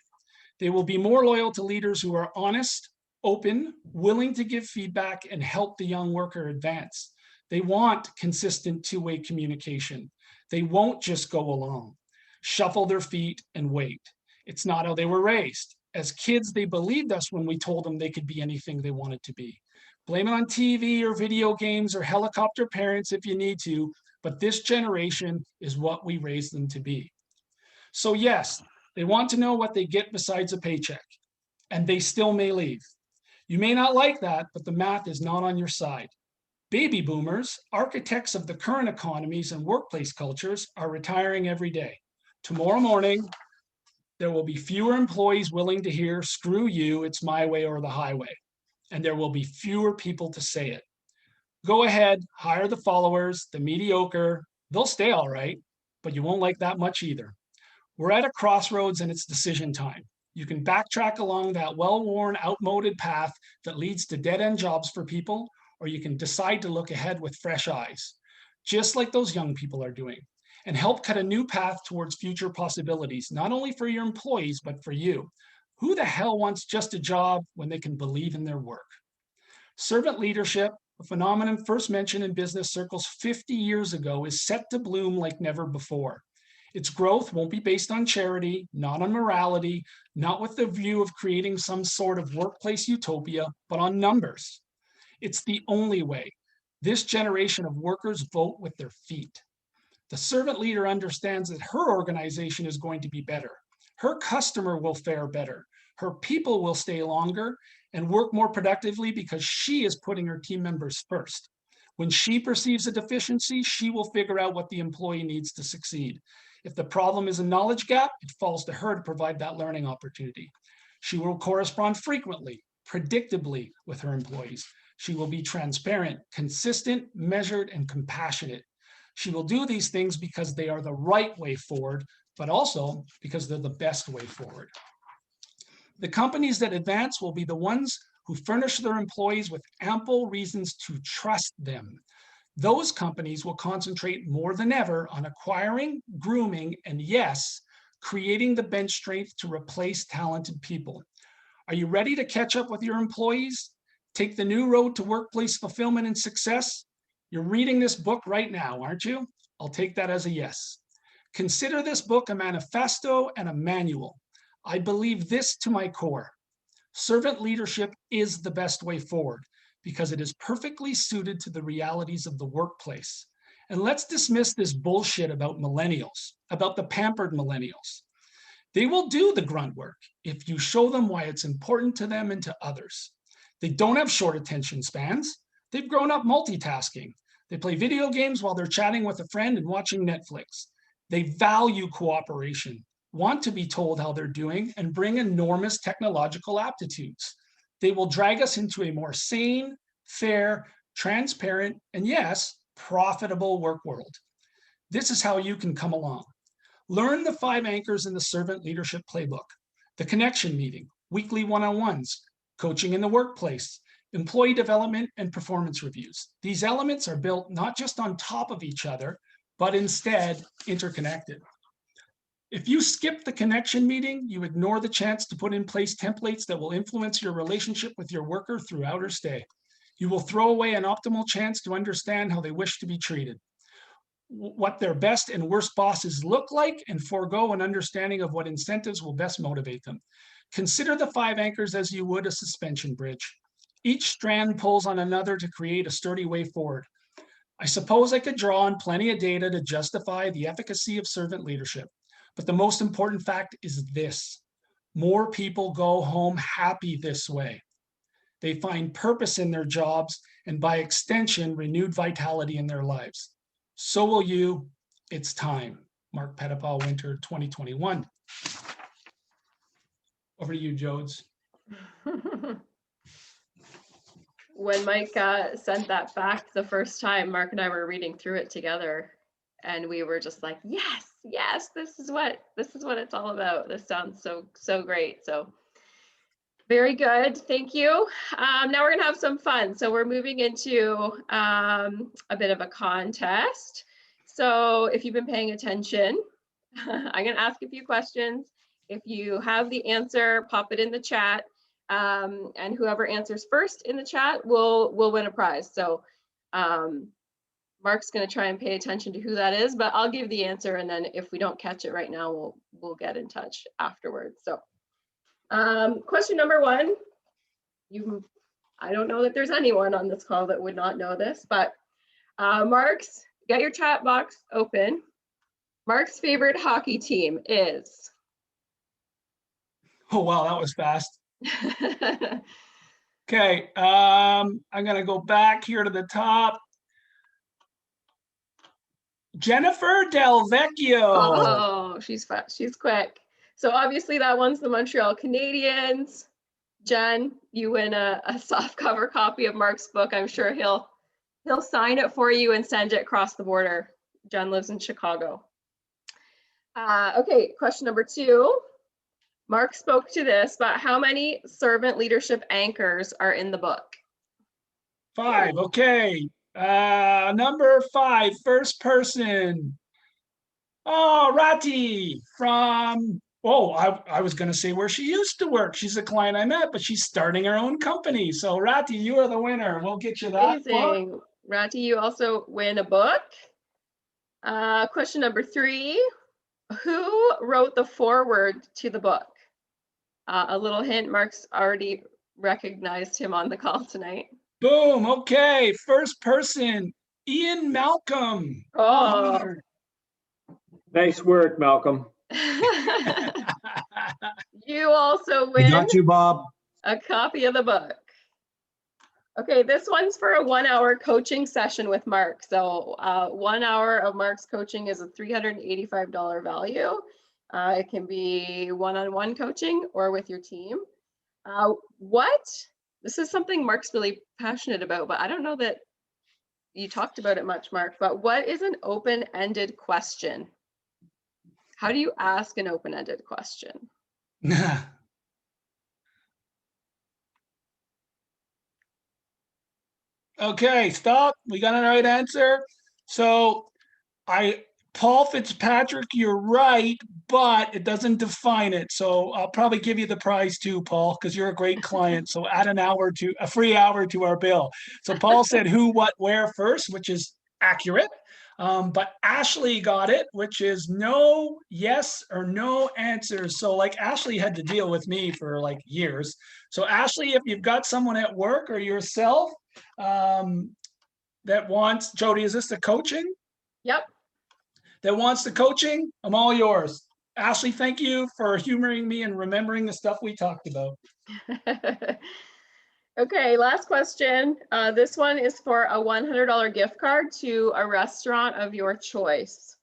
They will be more loyal to leaders who are honest, open, willing to give feedback and help the young worker advance. They want consistent two-way communication. They won't just go along, shuffle their feet and wait. It's not how they were raised. As kids, they believed us when we told them they could be anything they wanted to be. Blame it on TV or video games or helicopter parents if you need to, but this generation is what we raised them to be. So yes, they want to know what they get besides a paycheck, and they still may leave. You may not like that, but the math is not on your side. Baby boomers, architects of the current economies and workplace cultures, are retiring every day. Tomorrow morning, there will be fewer employees willing to hear, screw you, it's my way or the highway. And there will be fewer people to say it. Go ahead, hire the followers, the mediocre. They'll stay all right, but you won't like that much either. We're at a crossroads and it's decision time. You can backtrack along that well-worn, outmoded path that leads to dead-end jobs for people, or you can decide to look ahead with fresh eyes, just like those young people are doing, and help cut a new path towards future possibilities, not only for your employees, but for you. Who the hell wants just a job when they can believe in their work? Servant leadership, a phenomenon first mentioned in business circles 50 years ago, is set to bloom like never before. Its growth won't be based on charity, not on morality, not with the view of creating some sort of workplace utopia, but on numbers. It's the only way. This generation of workers vote with their feet. The servant leader understands that her organization is going to be better. Her customer will fare better. Her people will stay longer and work more productively because she is putting her team members first. When she perceives a deficiency, she will figure out what the employee needs to succeed. If the problem is a knowledge gap, it falls to her to provide that learning opportunity. She will correspond frequently, predictably with her employees. She will be transparent, consistent, measured, and compassionate. She will do these things because they are the right way forward, but also because they're the best way forward. The companies that advance will be the ones who furnish their employees with ample reasons to trust them. Those companies will concentrate more than ever on acquiring, grooming, and yes, creating the bench strength to replace talented people. Are you ready to catch up with your employees? Take the new road to workplace fulfillment and success? You're reading this book right now, aren't you? I'll take that as a yes. Consider this book a manifesto and a manual. I believe this to my core. Servant leadership is the best way forward because it is perfectly suited to the realities of the workplace. And let's dismiss this bullshit about millennials, about the pampered millennials. They will do the grunt work if you show them why it's important to them and to others. They don't have short attention spans. They've grown up multitasking. They play video games while they're chatting with a friend and watching Netflix. They value cooperation, want to be told how they're doing, and bring enormous technological aptitudes. They will drag us into a more sane, fair, transparent, and yes, profitable work world. This is how you can come along. Learn the 5 anchors in the servant leadership playbook: the connection meeting, weekly one-on-ones, coaching in the workplace, employee development, and performance reviews. These elements are built not just on top of each other, but instead interconnected. If you skip the connection meeting, you ignore the chance to put in place templates that will influence your relationship with your worker throughout her stay. You will throw away an optimal chance to understand how they wish to be treated, what their best and worst bosses look like, and forego an understanding of what incentives will best motivate them. Consider the 5 anchors as you would a suspension bridge. Each strand pulls on another to create a sturdy way forward. I suppose I could draw on plenty of data to justify the efficacy of servant leadership. But the most important fact is this: more people go home happy this way. They find purpose in their jobs and by extension, renewed vitality in their lives. So will you. It's time. Marc, Petitpas, Winter 2021. Over to you, Jodes. When Mike sent that back the first time, Marc and I were reading through it together, and we were just like, yes, yes, this is what it's all about. This sounds so great. So very good. Thank you. Now we're gonna have some fun. So we're moving into a bit of a contest. So if you've been paying attention, I'm going to ask a few questions. If you have the answer, pop it in the chat. And whoever answers first in the chat will win a prize. So Mark's going to try and pay attention to who that is, but I'll give the answer. And then if we don't catch it right now, we'll get in touch afterwards. So question number one, I don't know that there's anyone on this call that would not know this, but Mark's, get your chat box open. Mark's favorite hockey team is? Oh, wow, that was fast. Okay, I'm gonna go back here to the top. Jennifer Del Vecchio. Oh, she's fast. She's quick. So obviously that one's the Montreal Canadiens. Jen, you win a soft cover copy of Mark's book. I'm sure he'll sign it for you and send it across the border. Jen lives in Chicago. Okay, question number two. Mark spoke to this, but how many servant leadership anchors are in the book? 5, okay. Number 5, first person. Oh, Rati from, I was going to say where she used to work. She's a client I met, but she's starting her own company. So Rati, you are the winner. We'll get you that book. Amazing. Rati, you also win a book. Question number 3. Who wrote the foreword to the book? A little hint, Mark's already recognized him on the call tonight. Boom, okay. First person, Ian Malcolm. Oh. Nice work, Malcolm. You also I win got you, Bob. a copy of the book. Okay, this one's for a 1-hour coaching session with Mark. So 1 hour of Mark's coaching is a $385 value. It can be one-on-one coaching or with your team. This is something Mark's really passionate about, but I don't know that you talked about it much, Mark, but what is an open-ended question? How do you ask an open-ended question? Okay, stop. We got a right answer. So Paul Fitzpatrick, you're right, but it doesn't define it. So I'll probably give you the prize too, Paul, because you're a great client. So add a free hour to our bill. So Paul said who, what, where first, which is accurate. But Ashley got it, which is no, yes, or no answers. So like Ashley had to deal with me for like years. So Ashley, if you've got someone at work or yourself that wants, Jody, is this the coaching? Yep. That wants the coaching, I'm all yours. Ashley, thank you for humoring me and remembering the stuff we talked about. Okay, last question. This one is for a $100 gift card to a restaurant of your choice.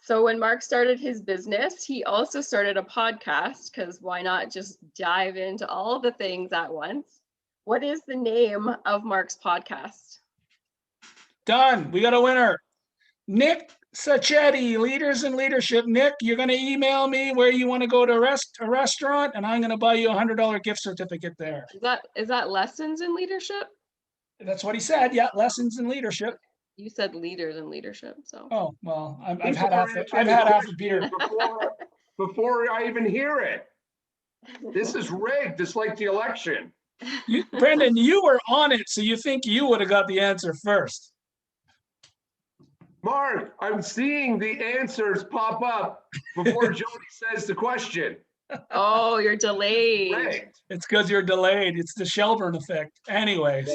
So when Mark started his business, he also started a podcast, because why not just dive into all the things at once? What is the name of Mark's podcast? Done. We got a winner. Nick Sacchetti, Leaders in Leadership. Nick, you're going to email me where you want to go to a restaurant, and I'm going to buy you a $100 gift certificate there. Is that Lessons in Leadership? That's what he said. Yeah, Lessons in Leadership. You said Leaders in Leadership, so. Oh, well, I've had half a beer. Before I even hear it. This is rigged. It's like the election. Brendan, you were on it, so you think you would have got the answer first. Mark, I'm seeing the answers pop up before Jody says the question. Oh, you're delayed. Rigged. It's because you're delayed. It's the Shelburne effect. Anyways.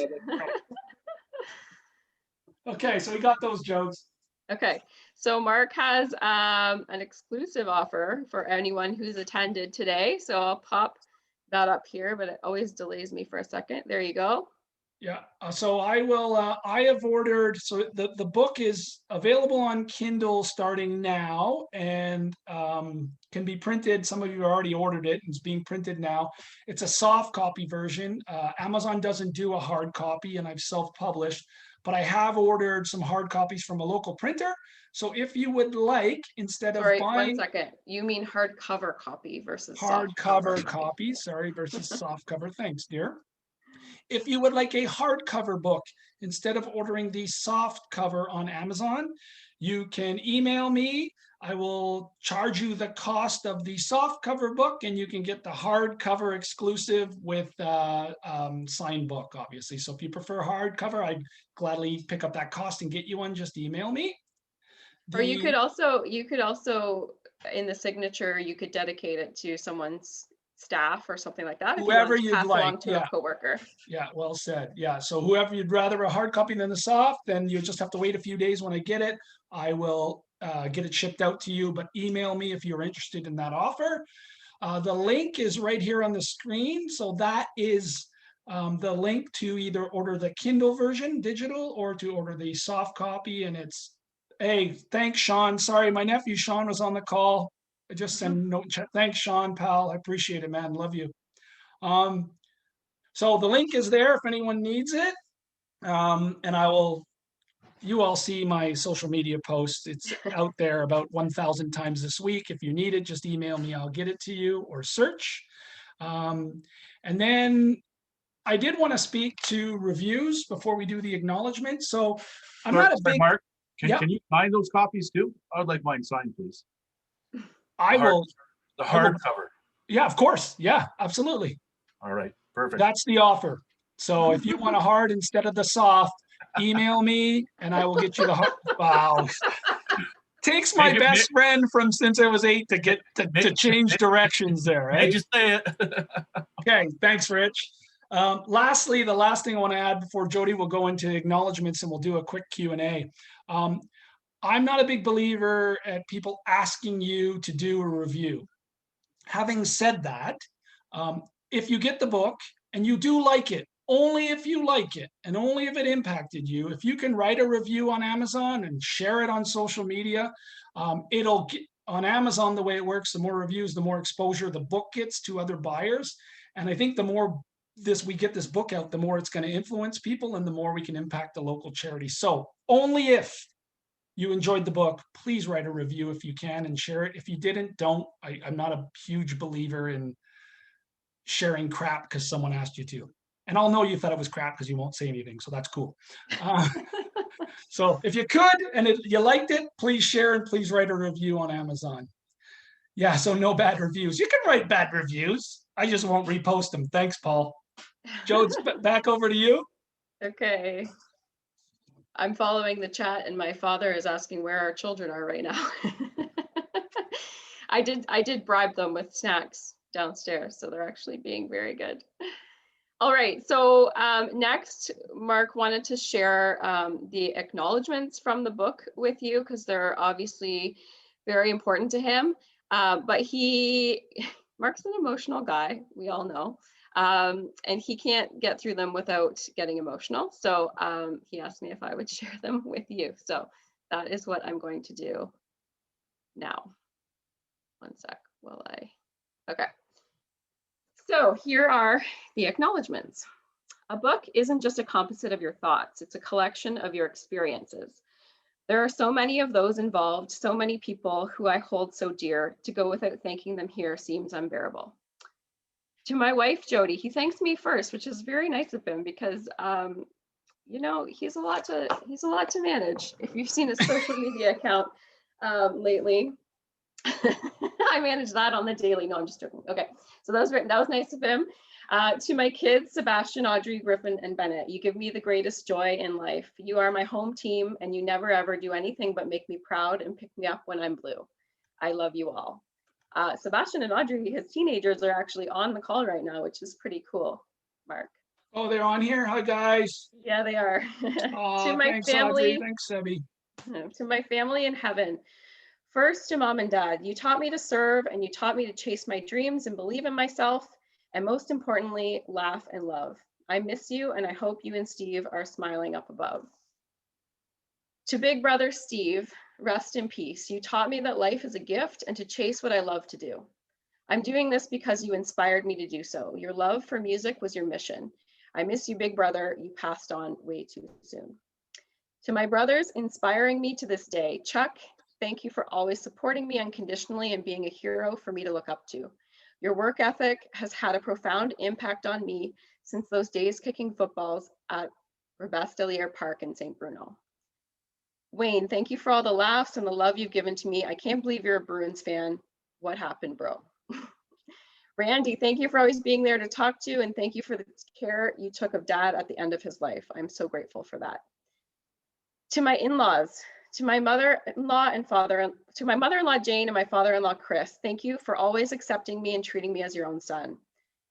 Okay, so we got those jokes. Okay, so Mark has an exclusive offer for anyone who's attended today. So I'll pop that up here, but it always delays me for a second. There you go. Yeah, so I have ordered, so the book is available on Kindle starting now and can be printed. Some of you already ordered it. It's being printed now. It's a soft copy version. Amazon doesn't do a hard copy, and I've self-published, but I have ordered some hard copies from a local printer. So if you would like, instead of buying— 1 second. You mean hardcover copy versus hardcover copy, sorry, versus softcover. Thanks, dear. If you would like a hardcover book, instead of ordering the soft cover on Amazon, You can email me. I will charge you the cost of the soft cover book, and you can get the hardcover exclusive with signed book, obviously. So if you prefer hardcover, I'd gladly pick up that cost and get you one. Just email me. Or you could also in the signature, you could dedicate it to someone's staff or something like that. Whoever if you want to you'd pass along like, to yeah. a coworker. Yeah, well said. Yeah, so whoever you'd rather a hard copy than the soft, then you just have to wait a few days when I get it. I will get it shipped out to you, but email me if you're interested in that offer. The link is right here on the screen. So that is the link to either order the Kindle version, digital, or to order the soft copy. And it's, hey, thanks, Sean. Sorry, my nephew Sean was on the call. I just sent a note. Thanks, Sean, pal. I appreciate it, man. Love you. So the link is there if anyone needs it. And you all see my social media posts. It's out there about 1,000 times this week. If you need it, just email me, I'll get it to you, or search. And then I did want to speak to reviews before we do the acknowledgement. So I'm not a big, Mark, yeah. can you sign those copies too? I would like mine signed, please. I will. The hardcover. Yeah, of course. Yeah, absolutely. All right, perfect. That's the offer. So if you want a hard instead of the soft, email me and I will get you the hard. Wow. Takes my best friend from since I was 8 to get to change directions there, right? Just say it. Okay, thanks, Rich. Lastly, the last thing I want to add before Jody will go into acknowledgements and we'll do a quick Q&A. I'm not a big believer at people asking you to do a review. Having said that, if you get the book and you do like it, only if you like it and only if it impacted you, if you can write a review on Amazon and share it on social media, it'll get on Amazon. The way it works, the more reviews, the more exposure the book gets to other buyers. And I think the more we get this book out, the more it's going to influence people and the more we can impact the local charity. So only if you enjoyed the book, please write a review if you can and share it. If you didn't, don't. I'm not a huge believer in sharing crap because someone asked you to. And I'll know you thought it was crap because you won't say anything. So that's cool. So if you could and you liked it, please share and please write a review on Amazon. Yeah, so no bad reviews. You can write bad reviews. I just won't repost them. Thanks, Paul. Jodes, back over to you. Okay. I'm following the chat and my father is asking where our children are right now. I did bribe them with snacks downstairs, so they're actually being very good. All right, so next, Mark wanted to share the acknowledgements from the book with you because they're obviously very important to him. But Mark's an emotional guy, we all know. And he can't get through them without getting emotional. So he asked me if I would share them with you. So that is what I'm going to do now. One sec while okay. So here are the acknowledgements. A book isn't just a composite of your thoughts, it's a collection of your experiences. There are so many of those involved, so many people who I hold so dear, to go without thanking them here seems unbearable. To my wife, Jody, he thanks me first, which is very nice of him because, you know, he's a lot to manage. If you've seen his social media account lately, I manage that on the daily. No, I'm just joking. Okay, so that was nice of him. To my kids, Sebastian, Audrey, Griffin, and Bennett, you give me the greatest joy in life. You are my home team, and you never ever do anything but make me proud and pick me up when I'm blue. I love you all. Sebastian and Audrey, his teenagers, are actually on the call right now, which is pretty cool, Mark. Oh, they're on here. Hi, guys. Yeah, they are. Oh, To my thanks, family, Audrey. Thanks, Sebby. to my family in heaven. First, to mom and dad, you taught me to serve and you taught me to chase my dreams and believe in myself. And most importantly, laugh and love. I miss you and I hope you and Steve are smiling up above. To big brother Steve, rest in peace. You taught me that life is a gift and to chase what I love to do. I'm doing this because you inspired me to do so. Your love for music was your mission. I miss you, big brother. You passed on way too soon. To my brothers inspiring me to this day, Chuck, thank you for always supporting me unconditionally and being a hero for me to look up to. Your work ethic has had a profound impact on me since those days kicking footballs at Robespierre Park in St. Bruno. Wayne, thank you for all the laughs and the love you've given to me. I can't believe you're a Bruins fan. What happened, bro? Randy, thank you for always being there to talk to, and thank you for the care you took of Dad at the end of his life. I'm so grateful for that. To my in-laws, to my mother-in-law and to my mother-in-law Jane and my father-in-law Chris, thank you for always accepting me and treating me as your own son.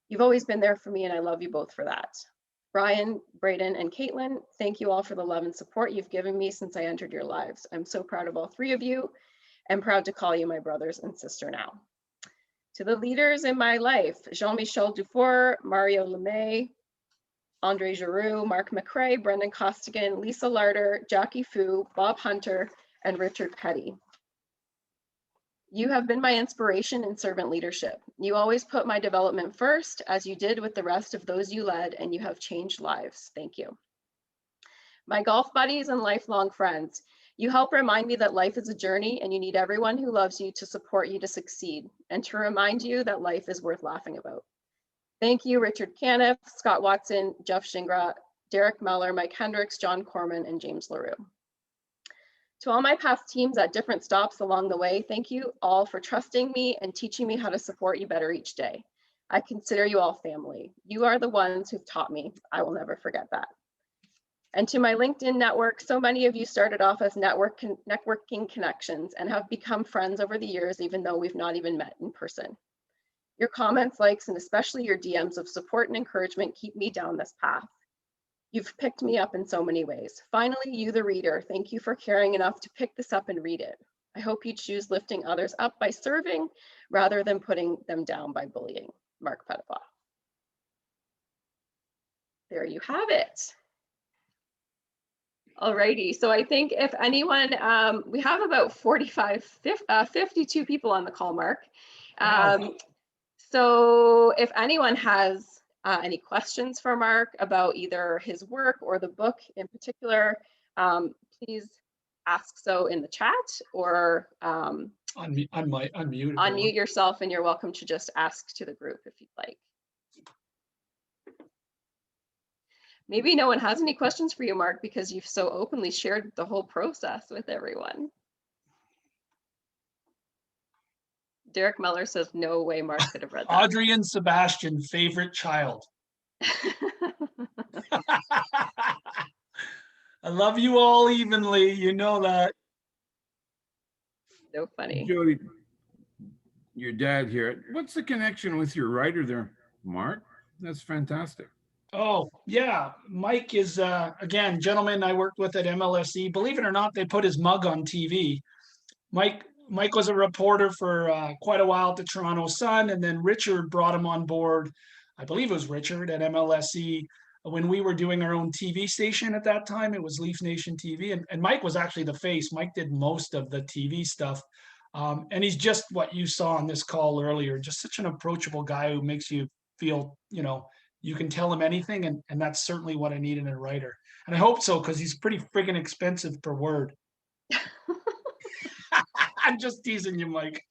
You've always been there for me, and I love you both for that. Brian, Braden, and Caitlin, thank you all for the love and support you've given me since I entered your lives. I'm so proud of all three of you and proud to call you my brothers and sister now. To the leaders in my life, Jean-Michel Dufour, Mario Lemay, Andre Giroux, Marc McCrae, Brendan Costigan, Lisa Larder, Jackie Fu, Bob Hunter, and Richard Petty. You have been my inspiration in servant leadership. You always put my development first, as you did with the rest of those you led, and you have changed lives. Thank you. My golf buddies and lifelong friends, you help remind me that life is a journey and you need everyone who loves you to support you to succeed and to remind you that life is worth laughing about. Thank you, Richard Caniff, Scott Watson, Jeff Shingra, Derek Meller, Mike Hendricks, John Corman, and James LaRue. To all my past teams at different stops along the way, thank you all for trusting me and teaching me how to support you better each day. I consider you all family. You are the ones who've taught me. I will never forget that. And to my LinkedIn network, so many of you started off as networking connections and have become friends over the years, even though we've not even met in person. Your comments, likes, and especially your DMs of support and encouragement keep me down this path. You've picked me up in so many ways. Finally, you, the reader, thank you for caring enough to pick this up and read it. I hope you choose lifting others up by serving rather than putting them down by bullying. Marc Petitpas. There you have it. Alrighty, so I think if anyone, we have about 52 people on the call, Marc. So if anyone has any questions for Marc about either his work or the book in particular, please ask so in the chat or unmute yourself, and you're welcome to just ask to the group if you'd like. Maybe no one has any questions for you, Marc, because you've so openly shared the whole process with everyone. Derek Meller says, no way Marc could have read that. Audrey and Sebastian, favorite child. I love you all evenly, you know that. So funny. Jody, your dad here. What's the connection with your writer there, Marc? That's fantastic. Oh, yeah. Mike is, again, gentleman I worked with at MLSE. Believe it or not, they put his mug on TV. Mike was a reporter for quite a while at the Toronto Sun, and then Richard brought him on board. I believe it was Richard at MLSE when we were doing our own TV station at that time. It was Leaf Nation TV, and Mike was actually the face. Mike did most of the TV stuff. And he's just what you saw on this call earlier, just such an approachable guy who makes you feel, you know, you can tell him anything, and that's certainly what I need in a writer. And I hope so, because he's pretty friggin' expensive per word. I'm just teasing you, Mike.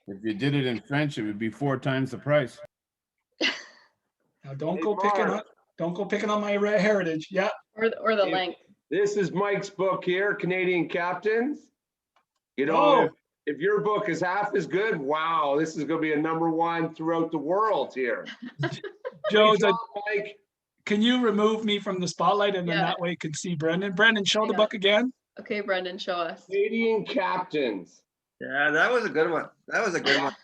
If you did it in French, it would be 4 times the price. Now don't go picking on my heritage. Yeah. Or the length. This is Mike's book here, Canadian Captains. You know, if your book is half as good, wow, this is going to be a #1 throughout the world here. Joe, Mike. Can you remove me from the spotlight, and then that way you can see Brendan? Brendan, show the book again. Okay, Brendan, show us. Canadian Captains. Yeah, that was a good one. That was a good one.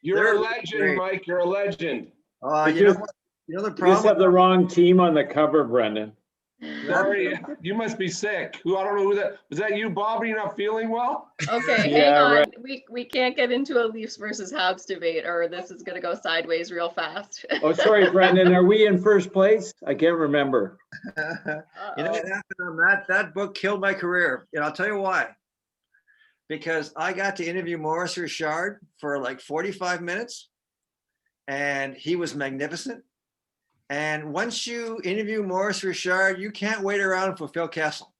You're a legend, Mike. You're a legend. You know what? You know the problem. You just have the wrong team on the cover, Brendan. Sorry, you must be sick. I don't know who that was. That you, Bob? Are you not feeling well? Okay, hang on. Right. We can't get into a Leafs versus Habs debate, or this is going to go sideways real fast. Oh, sorry, Brendan. Are we in first place? I can't remember. You know what happened on that? That book killed my career, and I'll tell you why. Because I got to interview Maurice Richard for like 45 minutes, and he was magnificent. And once you interview Maurice Richard, you can't wait around for Phil Kessel.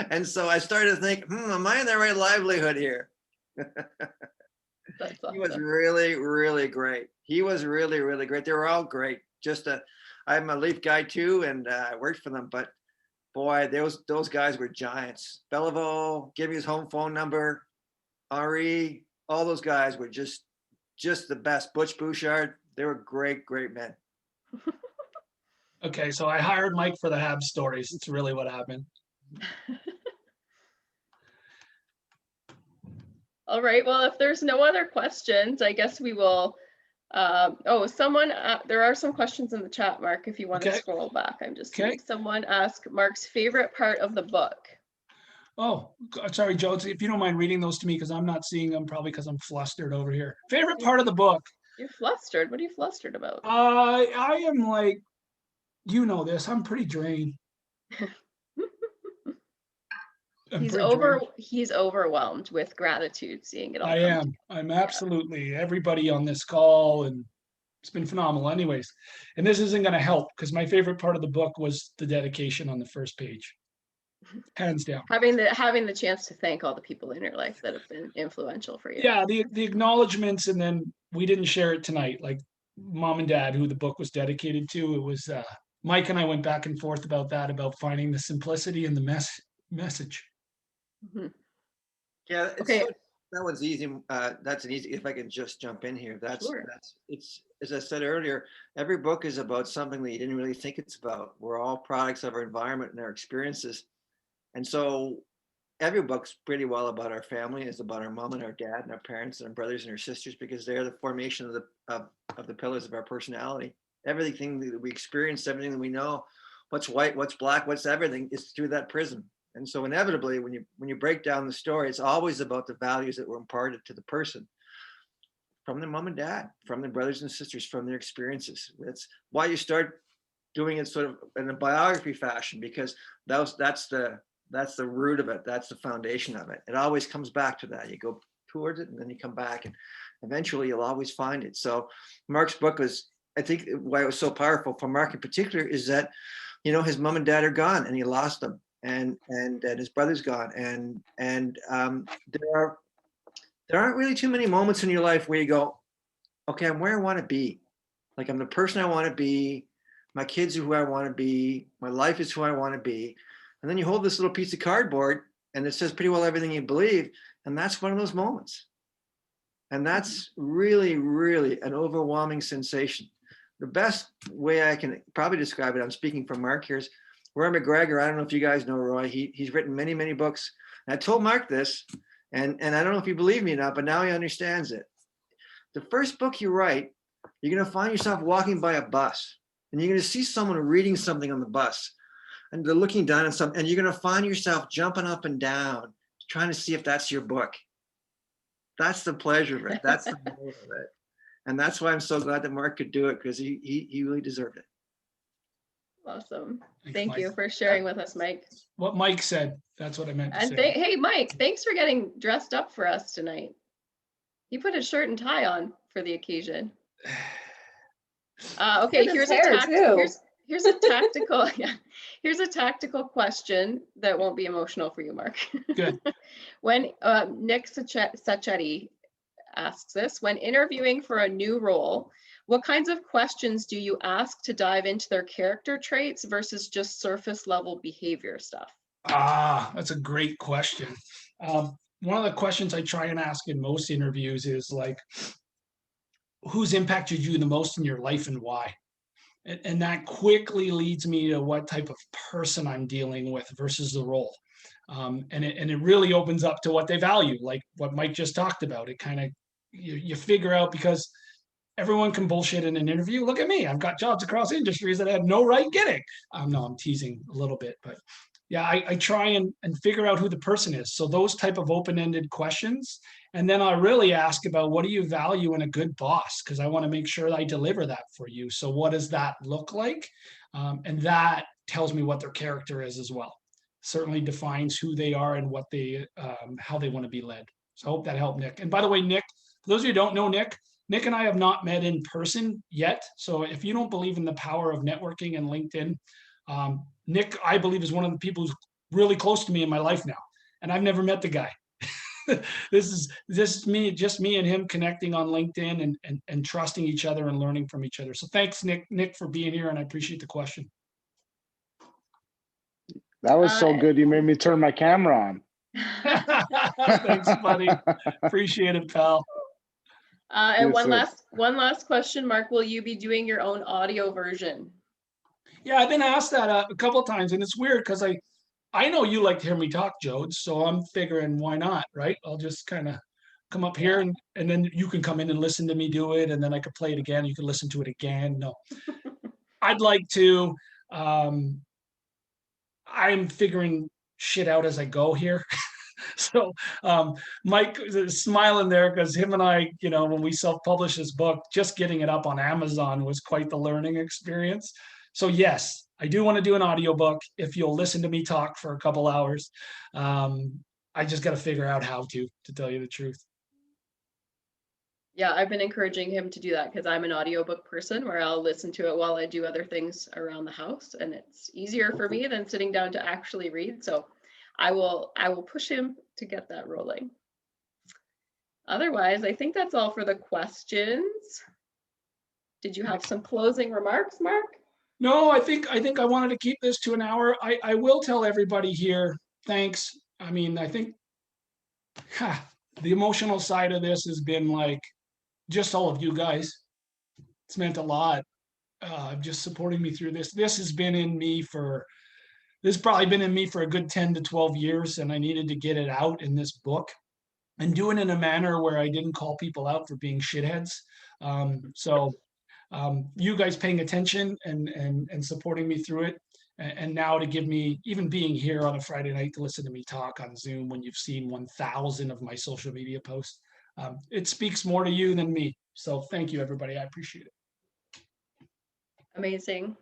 And so I started to think, am I in the right livelihood here? That's awesome. He was really, really great. He was really, really great. They were all great. I'm a Leaf guy too, and I worked for them, but boy, those guys were giants. Belleville, give me his home phone number. Henri, all those guys were just the best. Butch Bouchard, they were great, great men. Okay, so I hired Mike for the Habs stories. It's really what happened. All right, well, if there's no other questions, I guess we will, there are some questions in the chat, Mark, if you want to Okay. scroll back. I'm just Okay. seeing someone ask Mark's favorite part of the book. Oh, sorry, Joe, if you don't mind reading those to me, because I'm not seeing them, probably because I'm flustered over here. Favorite part of the book? You're flustered. What are you flustered about? I am like, you know this, I'm pretty drained. He's overwhelmed with gratitude seeing it all. I am. I'm absolutely everybody on this call, and it's been phenomenal. Anyways, and this isn't going to help because my favorite part of the book was the dedication on the first page, hands down. Having the chance to thank all the people in your life that have been influential for you. Yeah, the acknowledgments, and then we didn't share it tonight. Like mom and dad, who the book was dedicated to, it was Mike and I went back and forth about that, about finding the simplicity and the message. Mm-hmm. Yeah. Okay. That one's easy. That's an easy, if I can just jump in here. Sure. It's, as I said earlier, every book is about something that you didn't really think it's about. We're all products of our environment and our experiences. And so every book's pretty well about our family. It's about our mom and our dad and our parents and our brothers and our sisters, because they're the formation of the pillars of our personality. Everything that we experience, everything that we know, what's white, what's black, what's everything, is through that prism. And so inevitably, when you break down the story, it's always about the values that were imparted to the person from their mom and dad, from their brothers and sisters, from their experiences. That's why you start doing it sort of in a biography fashion, because that's the root of it. That's the foundation of it. It always comes back to that. You go towards it and then you come back, and eventually you'll always find it. So Marc's book was, I think why it was so powerful for Marc in particular is that, his mom and dad are gone and he lost them. And his brother's gone, and there aren't really too many moments in your life where you go, okay, I'm where I want to be, like I'm the person I want to be, my kids are who I want to be, my life is who I want to be, and then you hold this little piece of cardboard and it says pretty well everything you believe, and that's one of those moments, and that's really, really an overwhelming sensation. The best way I can probably describe it, I'm speaking from Marc here, is Roy McGregor. I don't know if you guys know Roy. He's written many, many books. And I told Marc this, and I don't know if you believe me or not, but now he understands it. The first book you write, you're going to find yourself walking by a bus, and you're going to see someone reading something on the bus, and they're looking down at something, and you're going to find yourself jumping up and down, trying to see if that's your book. That's the pleasure of it. That's the moral of it. And that's why I'm so glad that Marc could do it, because he really deserved it. Awesome. Thanks, Thank Mike. you for sharing with us, Mike. What Mike said, that's what I meant to And say. hey, Mike, thanks for getting dressed up for us tonight. You put a shirt and tie on for the occasion. Okay, And his hair, too. here's a tactical here's a tactical question that won't be emotional for you, Marc. Good. When Nick Sacchetti asks this, when interviewing for a new role, what kinds of questions do you ask to dive into their character traits versus just surface level behavior stuff? That's a great question. One of the questions I try and ask in most interviews is like, who's impacted you the most in your life and why? And that quickly leads me to what type of person I'm dealing with versus the role. And it really opens up to what they value, like what Mike just talked about. It kind of, you figure out, because everyone can bullshit in an interview. Look at me. I've got jobs across industries that I had no right getting. No, I'm teasing a little bit, but yeah, I try and figure out who the person is. So those type of open-ended questions. And then I really ask about, what do you value in a good boss? Because I want to make sure I deliver that for you. So what does that look like? And that tells me what their character is as well. Certainly defines who they are and what they, how they want to be led. So I hope that helped, Nick. And by the way, Nick, for those of you who don't know Nick and I have not met in person yet. So if you don't believe in the power of networking and LinkedIn, Nick, I believe, is one of the people who's really close to me in my life now. And I've never met the guy. this is just me and him connecting on LinkedIn and trusting each other and learning from each other. So thanks, Nick, for being here, and I appreciate the question. That was so good. You made me turn my camera on. Thanks, buddy. Appreciate it, pal. And Yes, one last question, Mark. Will you be doing your own audio version? Yeah, I've been asked that a couple of times, and it's weird because I know you like to hear me talk, Jode, so I'm figuring why not, right? I'll just kind of come up here and then you can come in and listen to me do it, and then I could play it again. You can listen to it again. No, I'd like to. I'm figuring shit out as I go here. So Mike is smiling there because him and I, when we self-published this book, just getting it up on Amazon was quite the learning experience. So yes, I do want to do an audiobook if you'll listen to me talk for a couple hours. I just got to figure out how to tell you the truth. Yeah, I've been encouraging him to do that because I'm an audiobook person where I'll listen to it while I do other things around the house, and it's easier for me than sitting down to actually read. So I will push him to get that rolling. Otherwise, I think that's all for the questions. Did you have some closing remarks, Mark? No, I think I wanted to keep this to an hour. I will tell everybody here, thanks. I mean, I think the emotional side of this has been like just all of you guys. It's meant a lot. Just supporting me through this. This has been in me for, this has probably been in me for a good 10 to 12 years, and I needed to get it out in this book and do it in a manner where I didn't call people out for being shitheads. You guys paying attention and supporting me through it. And now to give me, even being here on a Friday night to listen to me talk on Zoom when you've seen 1,000 of my social media posts, it speaks more to you than me. So thank you, everybody. I appreciate it. Amazing.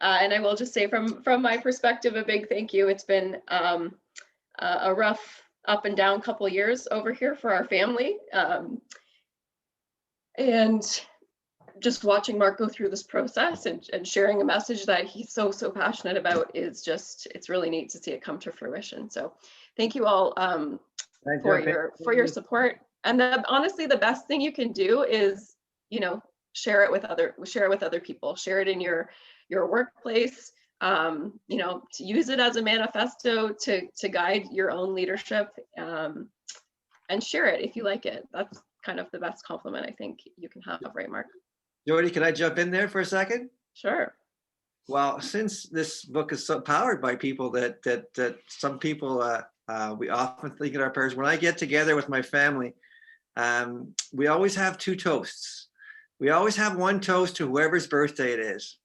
And I will just say from my perspective, a big thank you. It's been a rough up and down couple years over here for our family. And just watching Mark go through this process and sharing a message that he's so passionate about is just, it's really neat to see it come to fruition. So thank you all for your support. And honestly, the best thing you can do is, share it with other people, share it in your workplace, to use it as a manifesto to guide your own leadership, and share it if you like it. That's kind of the best compliment I think you can have, right, Mark? Jody, can I jump in there for a second? Sure. Well, since this book is so powered by people that some people, we often think in our prayers, when I get together with my family, we always have two toasts. We always have one toast to whoever's birthday it is.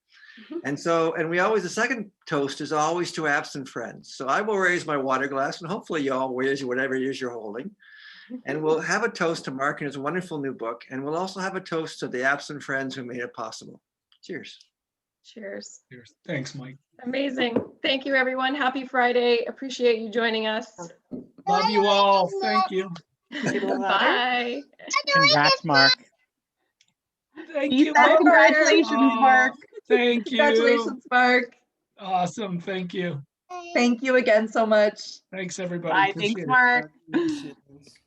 And the second toast is always to absent friends. So I will raise my water glass, and hopefully you all raise whatever it is you're holding. And we'll have a toast to Mark and his wonderful new book. And we'll also have a toast to the absent friends who made it possible. Cheers. Cheers. Cheers. Thanks, Mike. Amazing. Thank you, everyone. Happy Friday. Appreciate you joining us. Love you all. Thank you. Bye. Congrats, Mark. Thank you. Congratulations, Mark. Thank you. Congratulations, Mark. Awesome. Thank you. Thank you again so much. Thanks, everybody. Bye. Appreciate Thanks, it. Mark. Congratulations.